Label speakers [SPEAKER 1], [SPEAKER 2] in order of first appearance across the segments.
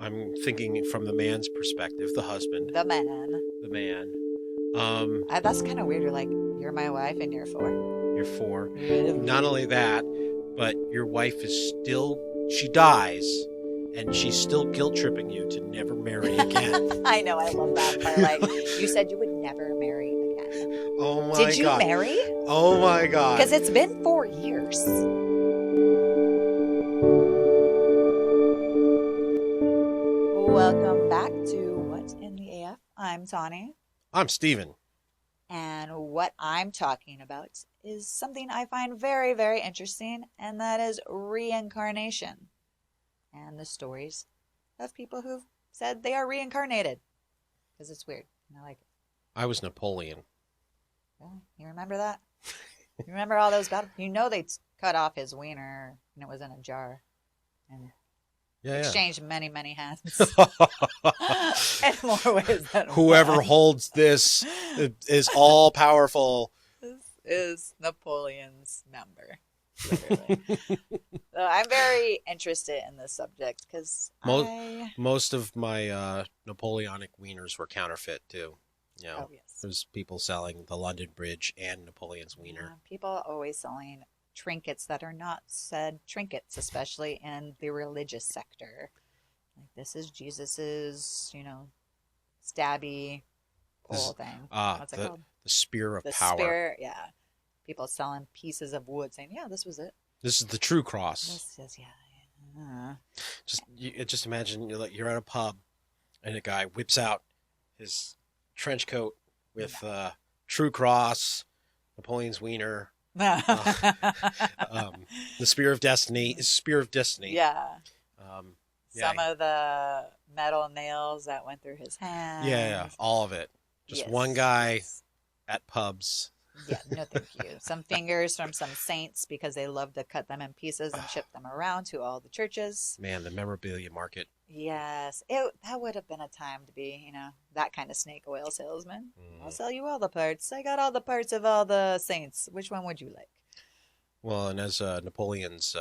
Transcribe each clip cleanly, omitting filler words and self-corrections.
[SPEAKER 1] I'm thinking from the man's perspective, the husband,
[SPEAKER 2] The man.
[SPEAKER 1] the man. Um,
[SPEAKER 2] That's kind of weird. You're like, you're my wife and you're four.
[SPEAKER 1] you're four. Not
[SPEAKER 2] Really?
[SPEAKER 1] only that, but your wife is still, she dies, and she's still guilt tripping you to never marry again.
[SPEAKER 2] I know, I love that part. Like, you said you would never marry again.
[SPEAKER 1] Oh my
[SPEAKER 2] Did you
[SPEAKER 1] God.
[SPEAKER 2] marry?
[SPEAKER 1] Oh my God.
[SPEAKER 2] Because it's been 4 years. Welcome back to What's in the AF. I'm Tawny.
[SPEAKER 1] I'm Steven.
[SPEAKER 2] And what I'm talking about is something I find very, very interesting, and that is reincarnation and the stories of people who've said they are reincarnated. Because it's weird. And I like it.
[SPEAKER 1] I was Napoleon.
[SPEAKER 2] Really? You remember that? You remember all those battles? You know they cut off his wiener and it was in a jar and exchanged many, many hands. In more ways than
[SPEAKER 1] Whoever
[SPEAKER 2] one.
[SPEAKER 1] holds this is all powerful.
[SPEAKER 2] This is Napoleon's number. Literally. So I'm very interested in this subject because
[SPEAKER 1] Most of my Napoleonic wieners were counterfeit too. You know,
[SPEAKER 2] oh, yes.
[SPEAKER 1] There's people selling the London Bridge and Napoleon's wiener.
[SPEAKER 2] People are always selling trinkets that are not said trinkets, especially in the religious sector. Like this is Jesus's, stabby pole thing. What's it called?
[SPEAKER 1] The spear of
[SPEAKER 2] The
[SPEAKER 1] power.
[SPEAKER 2] spear, yeah. People selling pieces of wood, saying, "Yeah, this was it.
[SPEAKER 1] This is the true cross."
[SPEAKER 2] This is yeah.
[SPEAKER 1] Just imagine you're at a pub, and a guy whips out his trench coat with true cross, Napoleon's wiener. The spear of destiny.
[SPEAKER 2] Yeah.
[SPEAKER 1] Yeah.
[SPEAKER 2] Some of the metal nails that went through his hands.
[SPEAKER 1] Yeah, all of it. Just
[SPEAKER 2] Yes.
[SPEAKER 1] one guy at pubs.
[SPEAKER 2] Yeah, no thank you. Some fingers from some saints because they love to cut them in pieces and ship them around to all the churches.
[SPEAKER 1] Man, the memorabilia market.
[SPEAKER 2] Yes, that would have been a time to be, that kind of snake oil salesman. I'll sell you all the parts. I got all the parts of all the saints. Which one would you like?
[SPEAKER 1] Well, and as Napoleon's,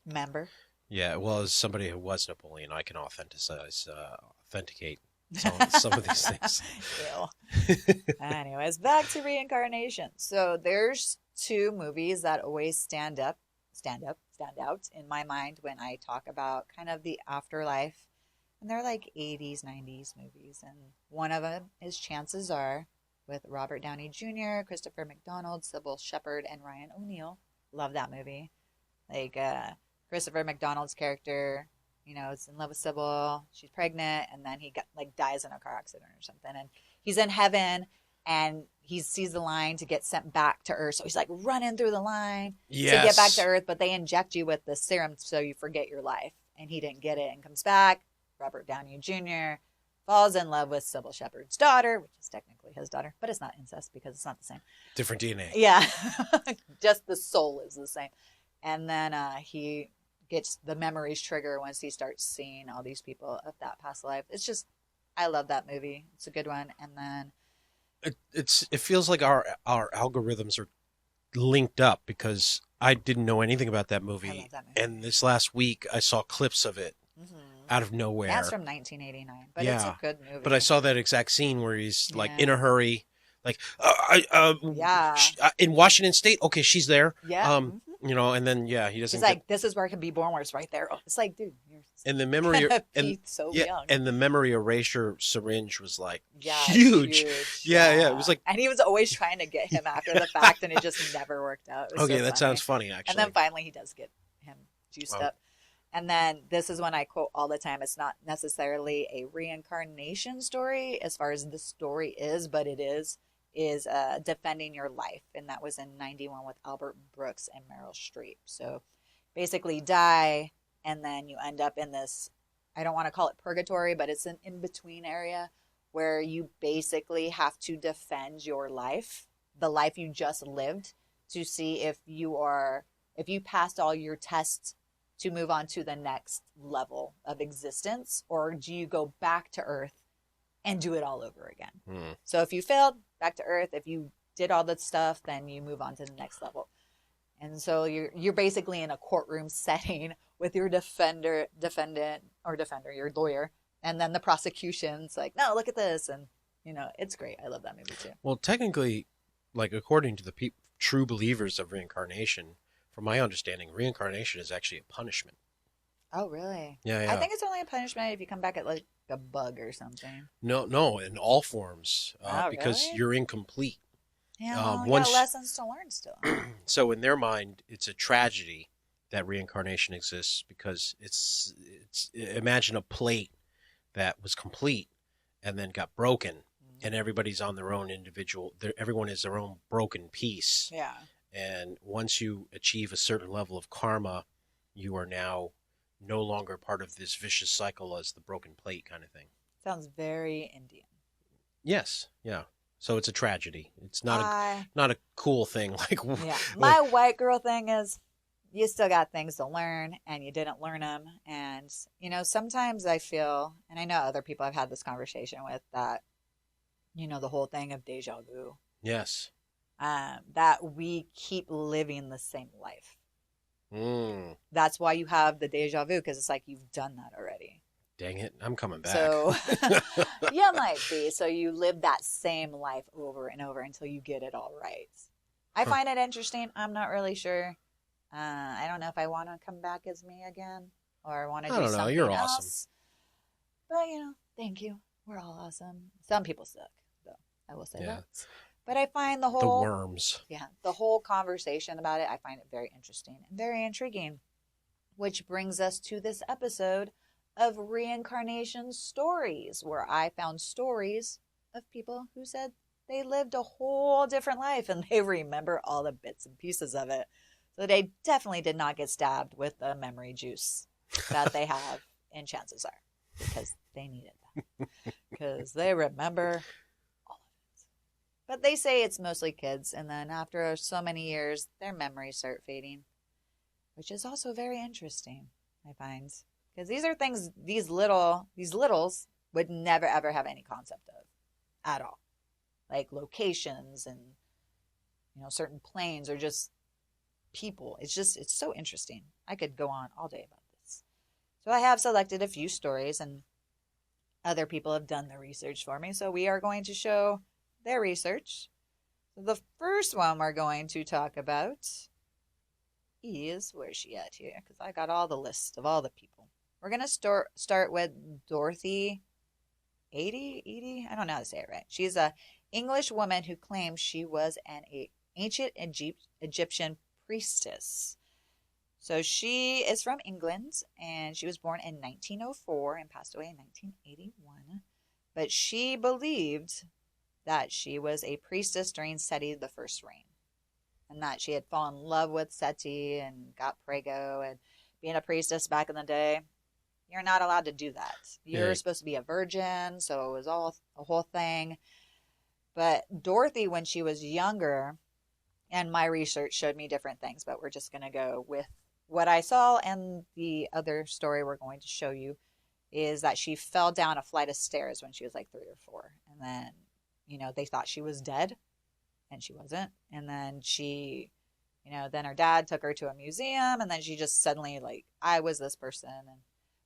[SPEAKER 2] Member.
[SPEAKER 1] yeah, well, as somebody who was Napoleon, I can authenticate some of these things.
[SPEAKER 2] Ew. Anyways, back to reincarnation. So there's two movies that always stand out in my mind when I talk about kind of the afterlife. And they're like 80s, 90s movies. And one of them is Chances Are with Robert Downey Jr., Christopher McDonald, Sybil Shepherd, and Ryan O'Neal. Love that movie. Like Christopher McDonald's character, is in love with Sybil. She's pregnant, and then he dies in a car accident or something. And he's in heaven, and he sees the line to get sent back to Earth. So he's like running through the line to get back to Earth, but they inject you with the serum so you forget your life. And he didn't get it and comes back. Robert Downey Jr. falls in love with Sybil Shepherd's daughter, which is technically his daughter, but it's not incest because it's not the same.
[SPEAKER 1] Different DNA.
[SPEAKER 2] Yeah, just the soul is the same. And then he gets the memories trigger once he starts seeing all these people of that past life. It's just, I love that movie. It's a good one. And then
[SPEAKER 1] it feels like our algorithms are linked up because I didn't know anything about that movie.
[SPEAKER 2] I love that movie.
[SPEAKER 1] And this last week I saw clips of it out of nowhere.
[SPEAKER 2] That's from 1989, but it's a good movie.
[SPEAKER 1] But I saw that exact scene where he's like in a hurry, like in Washington State. Okay, she's there.
[SPEAKER 2] Yeah.
[SPEAKER 1] And then he doesn't.
[SPEAKER 2] He's like, this is where I can be born. Where it's right there. It's like, dude, you're
[SPEAKER 1] and the memory
[SPEAKER 2] so young.
[SPEAKER 1] And the memory erasure syringe was like
[SPEAKER 2] huge.
[SPEAKER 1] Yeah. It was like,
[SPEAKER 2] and he was always trying to get him after the fact, and it just never worked out.
[SPEAKER 1] Okay, that sounds funny actually.
[SPEAKER 2] And then finally, he does get him juiced up. And then this is when I quote all the time. It's not necessarily a reincarnation story as far as the story is, but it is defending your life. And that was in 91 with Albert Brooks and Meryl Streep. So basically die, and then you end up in this, I don't want to call it purgatory, but it's an in-between area where you basically have to defend your life, the life you just lived, to see if you passed all your tests to move on to the next level of existence, or do you go back to Earth and do it all over again? So if you failed, back to Earth. If you did all that stuff, then you move on to the next level. And so you're basically in a courtroom setting with your defendant, your lawyer, and then the prosecution's like, no, look at this, and it's great. I love that movie too.
[SPEAKER 1] Well, technically, like according to the true believers of reincarnation, from my understanding, reincarnation is actually a punishment.
[SPEAKER 2] Oh, really?
[SPEAKER 1] Yeah, yeah.
[SPEAKER 2] I think it's only a punishment if you come back at like a bug or something.
[SPEAKER 1] No, in all forms,
[SPEAKER 2] Oh,
[SPEAKER 1] because
[SPEAKER 2] really?
[SPEAKER 1] you're incomplete.
[SPEAKER 2] Yeah, well, you
[SPEAKER 1] Once,
[SPEAKER 2] got lessons to learn still.
[SPEAKER 1] so in their mind, it's a tragedy that reincarnation exists because it's imagine a plate that was complete and then got broken, and everybody's on their own individual. Everyone is their own broken piece.
[SPEAKER 2] Yeah.
[SPEAKER 1] And once you achieve a certain level of karma, you are now no longer part of this vicious cycle as the broken plate kind of thing.
[SPEAKER 2] Sounds very Indian.
[SPEAKER 1] Yes, yeah. So it's a tragedy. It's not a cool thing.
[SPEAKER 2] Yeah. My white girl thing is you still got things to learn and you didn't learn them. And, sometimes I feel, and I know other people I've had this conversation with, that, the whole thing of deja vu.
[SPEAKER 1] Yes.
[SPEAKER 2] That we keep living the same life. That's why you have the deja vu, because it's like you've done that already.
[SPEAKER 1] Dang it, I'm coming back.
[SPEAKER 2] So, yeah, might be. So you live that same life over and over until you get it all right. I find it interesting. I'm not really sure. I don't know if I want to come back as me again or want to do something else.
[SPEAKER 1] You're awesome.
[SPEAKER 2] But, thank you. We're all awesome. Some people suck, though. I will say that. But I find the
[SPEAKER 1] worms.
[SPEAKER 2] Yeah, the whole conversation about it, I find it very interesting and very intriguing. Which brings us to this episode of Reincarnation Stories, where I found stories of people who said they lived a whole different life and they remember all the bits and pieces of it. So they definitely did not get stabbed with the memory juice that they have in Chances Are, because they needed that. Because they remember all of it. But they say it's mostly kids, and then after so many years, their memories start fading, which is also very interesting, I find. Because these are things these littles would never ever have any concept of at all. Like locations and certain planes or just people. It's so interesting. I could go on all day about this. So I have selected a few stories and other people have done the research for me. So we are going to show their research. So the first one we're going to talk about is, where's she at here? Because I got all the list of all the people. We're going to start with Dorothy Eady. I don't know how to say it right. She's an English woman who claims she was an ancient Egyptian priestess. So she is from England, and she was born in 1904 and passed away in 1981. But she believed that she was a priestess during Seti the first reign, and that she had fallen in love with Seti and got prego. And being a priestess back in the day, you're not allowed to do that. You're supposed to be a virgin, so it was all a whole thing. But Dorothy, when she was younger, and my research showed me different things, but we're just going to go with what I saw. And the other story we're going to show you is that she fell down a flight of stairs when she was like 3 or 4. And then, they thought she was dead, and she wasn't. And then she, then her dad took her to a museum, and then she just suddenly I was this person.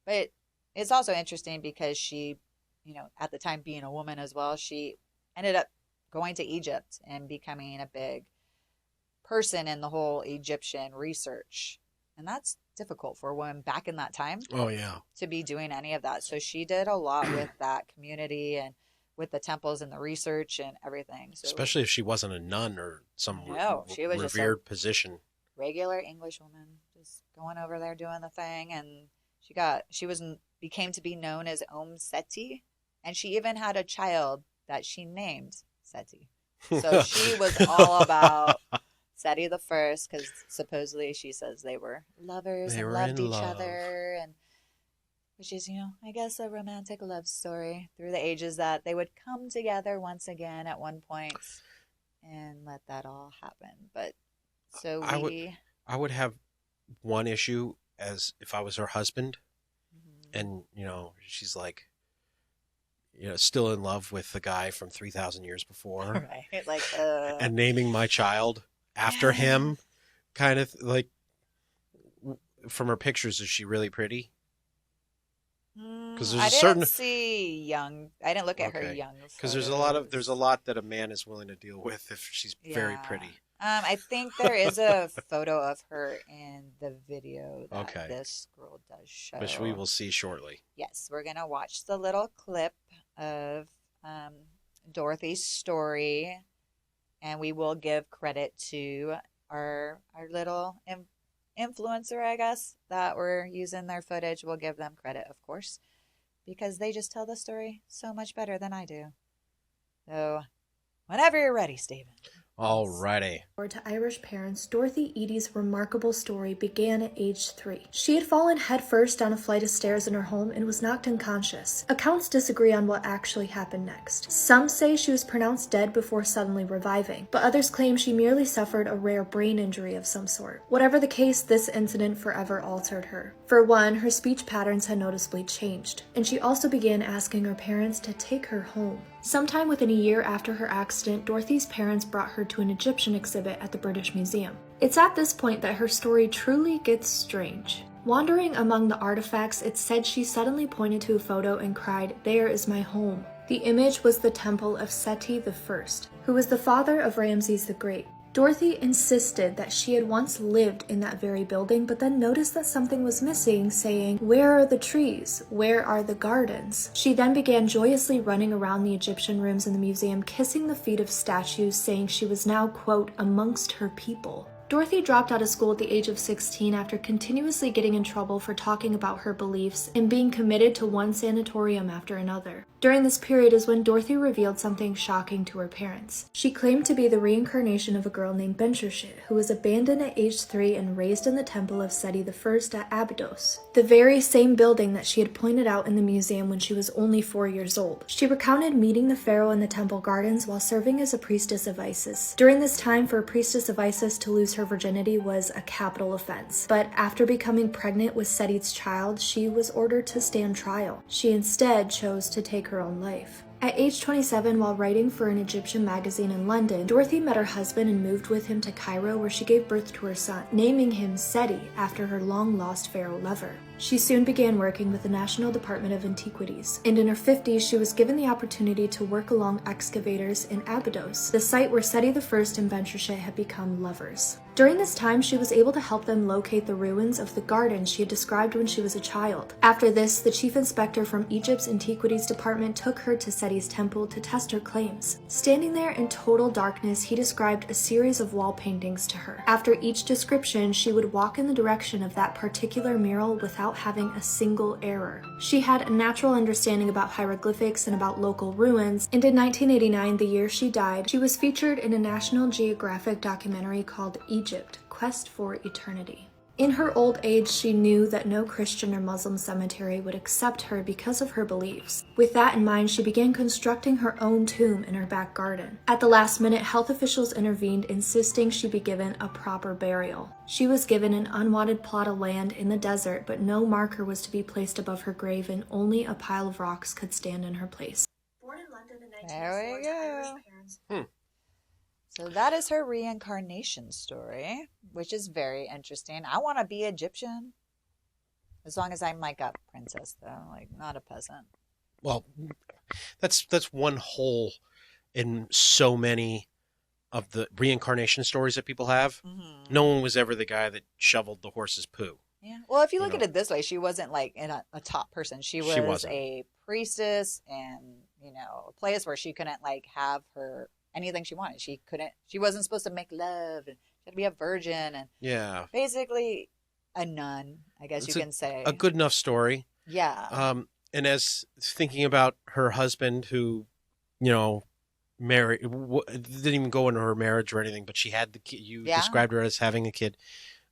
[SPEAKER 2] But it's also interesting because she, at the time being a woman as well, she ended up going to Egypt and becoming a big person in the whole Egyptian research. And that's difficult for a woman back in that time.
[SPEAKER 1] Oh, yeah.
[SPEAKER 2] To be doing any of that. So she did a lot with that community and with the temples and the research and everything. So,
[SPEAKER 1] especially if she wasn't a nun or some
[SPEAKER 2] she was
[SPEAKER 1] revered position.
[SPEAKER 2] Regular English woman, just going over there doing the thing. And became to be known as Seti, and she even had a child that she named Seti. So she was all about Seti the first, because supposedly she says they were lovers and loved each other, and which is, I guess a romantic love story through the ages, that they would come together once again at one point and let that all happen. But so
[SPEAKER 1] I would have one issue as if I was her husband, and she's like, still in love with the guy from 3,000 years before,
[SPEAKER 2] right?
[SPEAKER 1] And naming my child after him, kind of like, from her pictures, is she really pretty? Because there's
[SPEAKER 2] I
[SPEAKER 1] a
[SPEAKER 2] didn't
[SPEAKER 1] certain
[SPEAKER 2] see young. I didn't look at her
[SPEAKER 1] okay.
[SPEAKER 2] young
[SPEAKER 1] Because there's a
[SPEAKER 2] photos.
[SPEAKER 1] lot that a man is willing to deal with if she's very
[SPEAKER 2] Yeah.
[SPEAKER 1] pretty.
[SPEAKER 2] I think there is a photo of her in the video that
[SPEAKER 1] Okay,
[SPEAKER 2] this girl does
[SPEAKER 1] which we
[SPEAKER 2] show.
[SPEAKER 1] will see shortly.
[SPEAKER 2] Yes, we're gonna watch the little clip of um, Dorothy's story, and we will give credit to our little influencer, I guess, that we're using their footage. We'll give them credit, of course, because they just tell the story so much better than I do. So, whenever you're ready, Steven.
[SPEAKER 1] Alrighty.
[SPEAKER 3] To Irish parents, Dorothy Eady's remarkable story began at age 3. She had fallen headfirst down a flight of stairs in her home and was knocked unconscious. Accounts disagree on what actually happened next. Some say she was pronounced dead before suddenly reviving, but others claim she merely suffered a rare brain injury of some sort. Whatever the case, this incident forever altered her. For one, her speech patterns had noticeably changed, and she also began asking her parents to take her home. Sometime within a year after her accident, Dorothy's parents brought her to an Egyptian exhibit at the British Museum. It's at this point that her story truly gets strange. Wandering among the artifacts, it said she suddenly pointed to a photo and cried, "There is my home." The image was the temple of Seti I, who was the father of Ramses the Great. Dorothy insisted that she had once lived in that very building, but then noticed that something was missing, saying, "Where are the trees? Where are the gardens?" She then began joyously running around the Egyptian rooms in the museum, kissing the feet of statues, saying she was now, quote, amongst her people. Dorothy dropped out of school at the age of 16 after continuously getting in trouble for talking about her beliefs and being committed to one sanatorium after another. During this period is when Dorothy revealed something shocking to her parents. She claimed to be the reincarnation of a girl named Benchershit, who was abandoned at age 3 and raised in the temple of Seti I at Abydos, the very same building that she had pointed out in the museum when she was only 4 years old. She recounted meeting the pharaoh in the temple gardens while serving as a priestess of Isis. During this time, for a priestess of Isis to lose her virginity was a capital offense, but after becoming pregnant with Seti's child, she was ordered to stand trial. She instead chose to take her own life. At age 27, while writing for an Egyptian magazine in London, Dorothy met her husband and moved with him to Cairo, where she gave birth to her son, naming him Seti after her long-lost pharaoh lover. She soon began working with the National Department of Antiquities, and in her 50s she was given the opportunity to work along excavators in Abydos, the site where Seti I and Benchershit had become lovers. During this time, she was able to help them locate the ruins of the gardens she had described when she was a child. After this, the chief inspector from Egypt's Antiquities Department took her to Seti's temple to test her claims. Standing there in total darkness, he described a series of wall paintings to her. After each description, she would walk in the direction of that particular mural without having a single error. She had a natural understanding about hieroglyphics and about local ruins, and in 1989, the year she died, she was featured in a National Geographic documentary called Egypt, Quest for Eternity. In her old age, she knew that no Christian or Muslim cemetery would accept her because of her beliefs. With that in mind, she began constructing her own tomb in her back garden. At the last minute, health officials intervened, insisting she be given a proper burial. She was given an unwanted plot of land in the desert, but no marker was to be placed above her grave, and only a pile of rocks could stand in her place. Born in London in 1904
[SPEAKER 2] There we
[SPEAKER 3] to Irish
[SPEAKER 2] go.
[SPEAKER 3] parents.
[SPEAKER 2] So that is her reincarnation story, which is very interesting. I want to be Egyptian. As long as I'm like a princess, though, like not a peasant.
[SPEAKER 1] Well, that's one hole in so many of the reincarnation stories that people have.
[SPEAKER 2] Mm-hmm.
[SPEAKER 1] No one was ever the guy that shoveled the horse's poo.
[SPEAKER 2] Yeah. Well, if you look
[SPEAKER 1] know.
[SPEAKER 2] at it this way, she wasn't like in a top person. She was
[SPEAKER 1] wasn't.
[SPEAKER 2] a priestess in, a place where she couldn't like have her anything she wanted. She wasn't supposed to make love, and she had to be a virgin, and
[SPEAKER 1] Yeah.
[SPEAKER 2] basically a nun, I guess you can say.
[SPEAKER 1] A good enough story.
[SPEAKER 2] Yeah.
[SPEAKER 1] And as thinking about her husband who, married, didn't even go into her marriage or anything, but she had the kid. You described her as having a kid.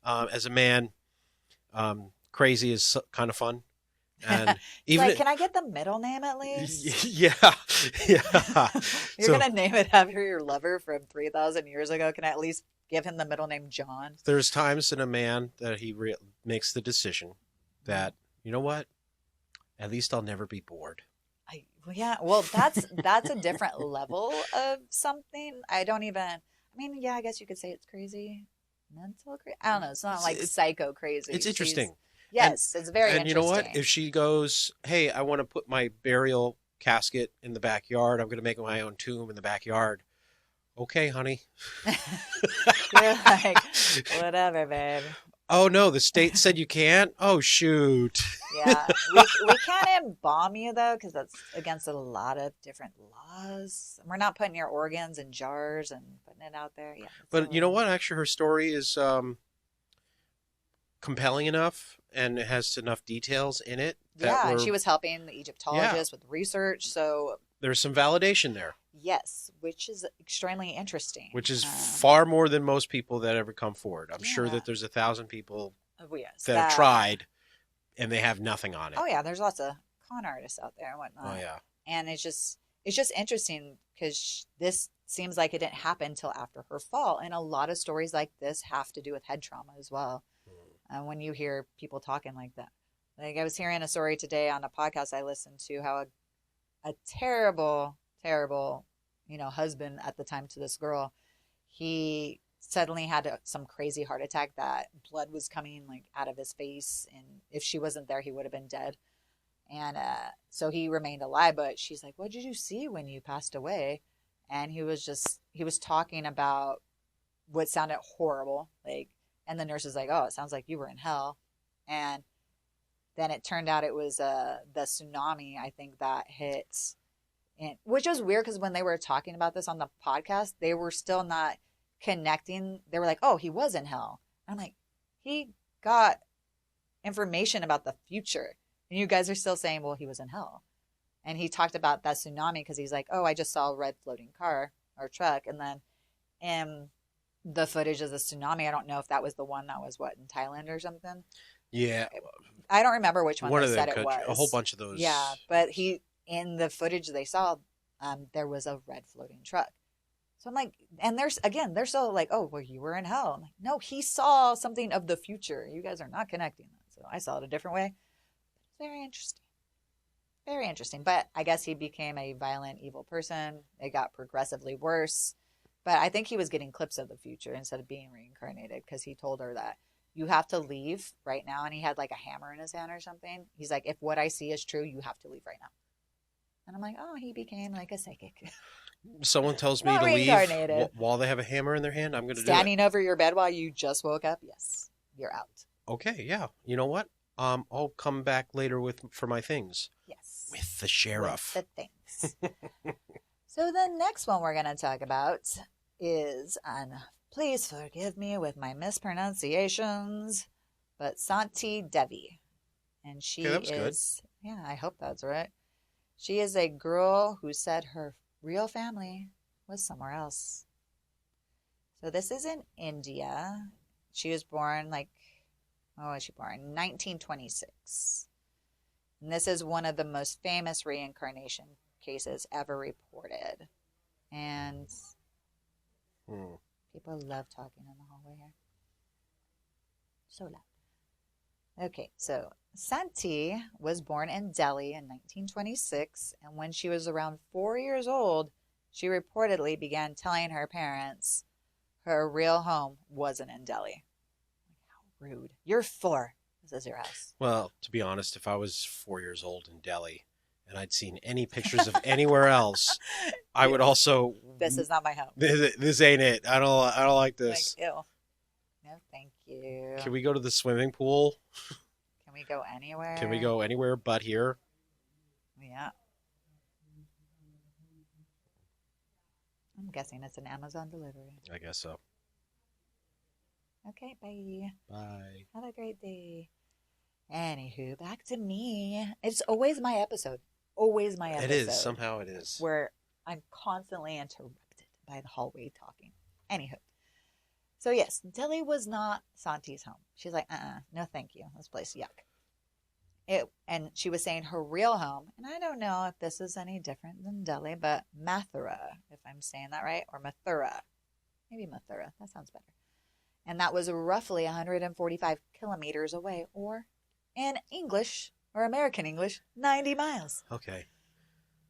[SPEAKER 1] As a man, crazy is kind of fun. And even
[SPEAKER 2] like, can I get the middle name at least?
[SPEAKER 1] Yeah.
[SPEAKER 2] You're gonna name it after your lover from 3,000 years ago. Can I at least give him the middle name John?
[SPEAKER 1] There's times in a man that he makes the decision that, you know what, at least I'll never be bored.
[SPEAKER 2] Well, that's a different level of something. I guess you could say it's crazy. mental crazy. I don't know. It's not like
[SPEAKER 1] It's
[SPEAKER 2] psycho crazy.
[SPEAKER 1] it's interesting.
[SPEAKER 2] Yes, it's very
[SPEAKER 1] And
[SPEAKER 2] interesting.
[SPEAKER 1] you know what? If she goes, hey, I want to put my burial casket in the backyard. I'm going to make my own tomb in the backyard. Okay, honey.
[SPEAKER 2] You're like, whatever, babe.
[SPEAKER 1] Oh, no, the state said you can't? Oh, shoot.
[SPEAKER 2] Yeah. We can't embalm you, though, because that's against a lot of different laws. We're not putting your organs in jars and putting it out there. Yeah.
[SPEAKER 1] But you know what? Actually, her story is compelling enough and it has enough details in it.
[SPEAKER 2] Yeah, and she was helping the Egyptologist with research, so
[SPEAKER 1] there's some validation there.
[SPEAKER 2] Yes, which is extremely interesting.
[SPEAKER 1] Which is far more than most people that ever come forward. I'm sure that there's 1,000 people that have tried and they have nothing on it.
[SPEAKER 2] Oh yeah, there's lots of con artists out there and whatnot.
[SPEAKER 1] Oh yeah,
[SPEAKER 2] and it's just interesting because this seems like it didn't happen until after her fall, and a lot of stories like this have to do with head trauma as well. When you hear people talking like that, like I was hearing a story today on a podcast I listened to, how a terrible, husband at the time to this girl, he suddenly had some crazy heart attack that blood was coming like out of his face, and if she wasn't there, he would have been dead. And so he remained alive, but she's like, what did you see when you passed away? And he was talking about what sounded horrible, like, and the nurse is like, oh, it sounds like you were in hell. And then it turned out it was the tsunami, I think, that hit. And, which was weird because when they were talking about this on the podcast, they were still not connecting. They were like, oh, he was in hell. And I'm like, he got information about the future. And you guys are still saying, well, he was in hell. And he talked about that tsunami because he's like, oh, I just saw a red floating car or truck. And then in the footage of the tsunami, I don't know if that was the one that was, in Thailand or something?
[SPEAKER 1] Yeah.
[SPEAKER 2] I don't remember which one they said it was.
[SPEAKER 1] A whole bunch of those.
[SPEAKER 2] Yeah, but in the footage they saw, there was a red floating truck. So I'm like, and they're still like, oh, well, you were in hell. I'm like, no, he saw something of the future. You guys are not connecting that. So I saw it a different way. Very interesting. Very interesting. But I guess he became a violent, evil person. It got progressively worse. But I think he was getting clips of the future instead of being reincarnated, because he told her that you have to leave right now. And he had like a hammer in his hand or something. He's like, if what I see is true, you have to leave right now. And I'm like, oh, he became like a psychic.
[SPEAKER 1] Someone tells me to leave while they have a hammer in their hand, I'm going to do it.
[SPEAKER 2] Standing over your bed while you just woke up? Yes, you're out.
[SPEAKER 1] Okay, yeah. You know what? I'll come back later for my things.
[SPEAKER 2] Yes.
[SPEAKER 1] With the sheriff.
[SPEAKER 2] With the things. So the next one we're going to talk about is, and please forgive me with my mispronunciations, but Santi Devi. And she is,
[SPEAKER 1] good.
[SPEAKER 2] Yeah, I hope that's right. She is a girl who said her real family was somewhere else. So this is in India. She was born when was she born? 1926. And this is one of the most famous reincarnation cases ever reported. And people love talking in the hallway here. So loud. Okay, so Santi was born in Delhi in 1926, and when she was around 4 years old, she reportedly began telling her parents her real home wasn't in Delhi. How rude. You're 4. This is your house.
[SPEAKER 1] Well, to be honest, if I was 4 years old in Delhi and I'd seen any pictures of anywhere else, I would also...
[SPEAKER 2] This is not my home.
[SPEAKER 1] This ain't it. I don't like this.
[SPEAKER 2] Like, ew. No, thank you.
[SPEAKER 1] Can we go to the swimming pool?
[SPEAKER 2] Can we go anywhere?
[SPEAKER 1] Can we go anywhere but here?
[SPEAKER 2] Yeah. I'm guessing it's an Amazon delivery.
[SPEAKER 1] I guess so.
[SPEAKER 2] Okay, bye.
[SPEAKER 1] Bye.
[SPEAKER 2] Have a great day. Anywho, back to me. It's always my episode. Always my episode.
[SPEAKER 1] It is. Somehow it is.
[SPEAKER 2] Where I'm constantly interrupted by the hallway talking. Anywho. So yes, Delhi was not Santi's home. She's like, no thank you. This place, yuck. And she was saying her real home, and I don't know if this is any different than Delhi, but Mathura, if I'm saying that right, or Mathura. Maybe Mathura. That sounds better. And that was roughly 145 kilometers away, or in English, or American English, 90 miles.
[SPEAKER 1] Okay.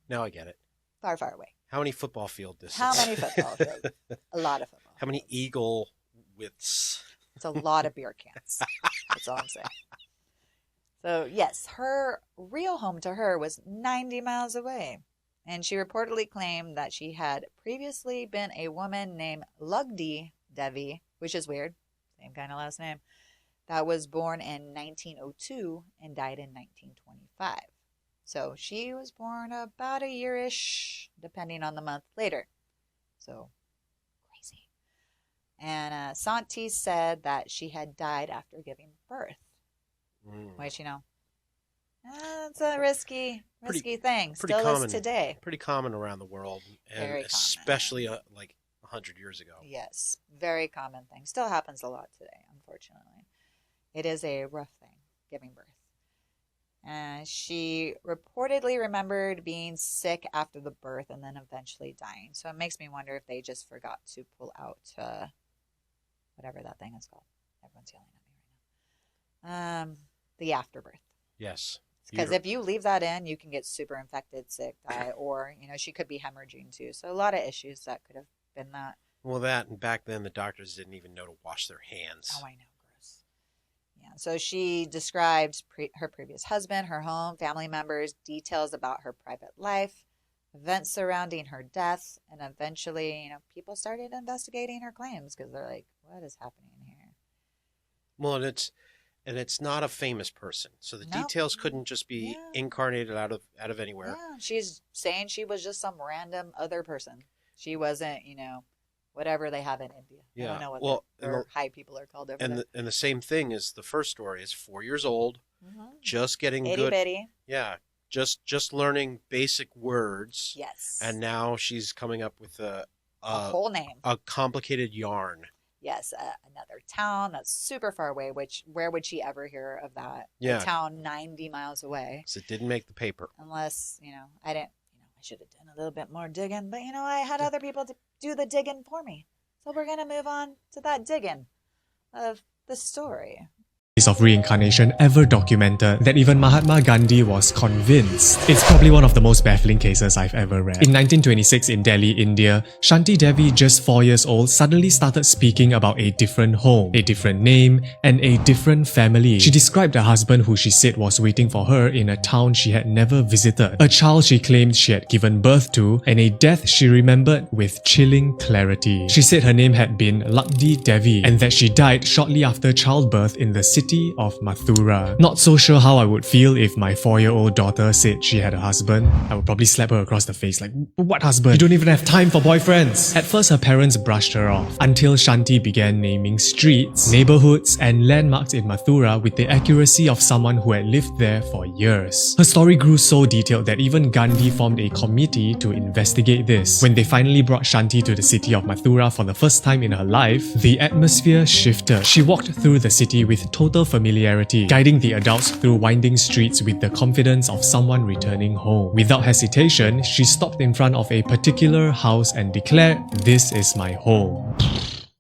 [SPEAKER 1] Now I get it.
[SPEAKER 2] Far, far away.
[SPEAKER 1] How many football field distances?
[SPEAKER 2] How many football fields? A lot of football
[SPEAKER 1] How many eagle widths?
[SPEAKER 2] It's a lot of beer cans. That's all I'm saying. So, yes, her real home to her was 90 miles away. And she reportedly claimed that she had previously been a woman named Lugdi Devi, which is weird. Same kind of last name. That was born in 1902 and died in 1925. So she was born about a year-ish, depending on the month, later. So, crazy. And Santi said that she had died after giving birth. Which, you know, it's a risky thing.
[SPEAKER 1] Pretty
[SPEAKER 2] Still
[SPEAKER 1] common,
[SPEAKER 2] is today.
[SPEAKER 1] Pretty common around the world, and
[SPEAKER 2] Very
[SPEAKER 1] especially like 100 years ago.
[SPEAKER 2] Yes, very common thing. Still happens a lot today, unfortunately. It is a rough thing, giving birth. She reportedly remembered being sick after the birth and then eventually dying. So it makes me wonder if they just forgot to pull out whatever that thing is called. Everyone's yelling at me right now. The afterbirth.
[SPEAKER 1] Yes.
[SPEAKER 2] Because if you leave that in, you can get super infected, sick, die, or, you know, she could be hemorrhaging too. So a lot of issues that could have been that.
[SPEAKER 1] Well, that, and back then the doctors didn't even know to wash their hands.
[SPEAKER 2] Oh, I know. Gross. Yeah. So she described her previous husband, her home, family members, details about her private life, events surrounding her death, and eventually, you know, people started investigating her claims because they're like, what is happening here?
[SPEAKER 1] Well, and it's not a famous person, so the details couldn't just be incarnated out of anywhere.
[SPEAKER 2] Yeah, she's saying she was just some random other person. She wasn't, you know, whatever they have in India.
[SPEAKER 1] Yeah.
[SPEAKER 2] I don't know what their high people are called over there.
[SPEAKER 1] And the same thing is the first story is 4 years old, just getting
[SPEAKER 2] itty
[SPEAKER 1] good.
[SPEAKER 2] bitty.
[SPEAKER 1] Yeah, just learning basic words.
[SPEAKER 2] Yes.
[SPEAKER 1] And now she's coming up with a
[SPEAKER 2] whole name,
[SPEAKER 1] a complicated yarn.
[SPEAKER 2] Yes, another town that's super far away. Where would she ever hear of that?
[SPEAKER 1] Yeah.
[SPEAKER 2] A town 90 miles away.
[SPEAKER 1] So it didn't make the paper.
[SPEAKER 2] Unless, you know, I should have done a little bit more digging, but, you know, I had other people to do the digging for me. So we're going to move on to that digging of the story.
[SPEAKER 4] Of reincarnation ever documented that even Mahatma Gandhi was convinced. It's probably one of the most baffling cases I've ever read. In 1926 in Delhi, India, Shanti Devi, just 4 years old, suddenly started speaking about a different home, a different name, and a different family. She described a husband who she said was waiting for her in a town she had never visited, a child she claimed she had given birth to, and a death she remembered with chilling clarity. She said her name had been Lugdi Devi and that she died shortly after childbirth in the city of Mathura. Not so sure how I would feel if my 4-year-old daughter said she had a husband. I would probably slap her across the face like, what husband? You don't even have time for boyfriends. At first her parents brushed her off until Shanti began naming streets, neighborhoods and landmarks in Mathura with the accuracy of someone who had lived there for years. Her story grew so detailed that even Gandhi formed a committee to investigate this. When they finally brought Shanti to the city of Mathura for the first time in her life, the atmosphere shifted. She walked through the city with total familiarity, guiding the adults through winding streets with the confidence of someone returning home. Without hesitation, she stopped in front of a particular house and declared, "This is my home."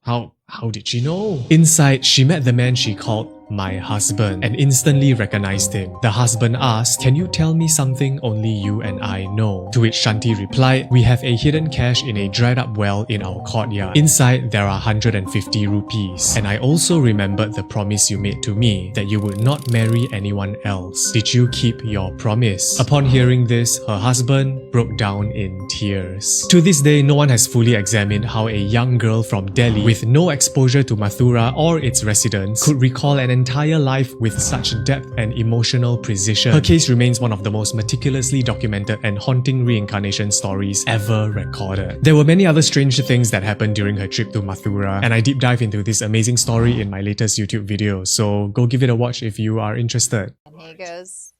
[SPEAKER 4] How did she know? Inside, she met the man she called my husband and instantly recognized him. The husband asked, "Can you tell me something only you and I know?" To which Shanti replied, "We have a hidden cache in a dried up well in our courtyard. Inside there are 150 rupees. And I also remembered the promise you made to me that you would not marry anyone else. Did you keep your promise?" Upon hearing this, her husband broke down in tears. To this day, no one has fully examined how a young girl from Delhi with no exposure to Mathura or its residents could recall an entire life with such depth and emotional precision. Her case remains one of the most meticulously documented and haunting reincarnation stories ever recorded. There were many other strange things that happened during her trip to Mathura, and I deep dive into this amazing story in my latest YouTube video, so go give it a watch if you are interested.
[SPEAKER 2] And he goes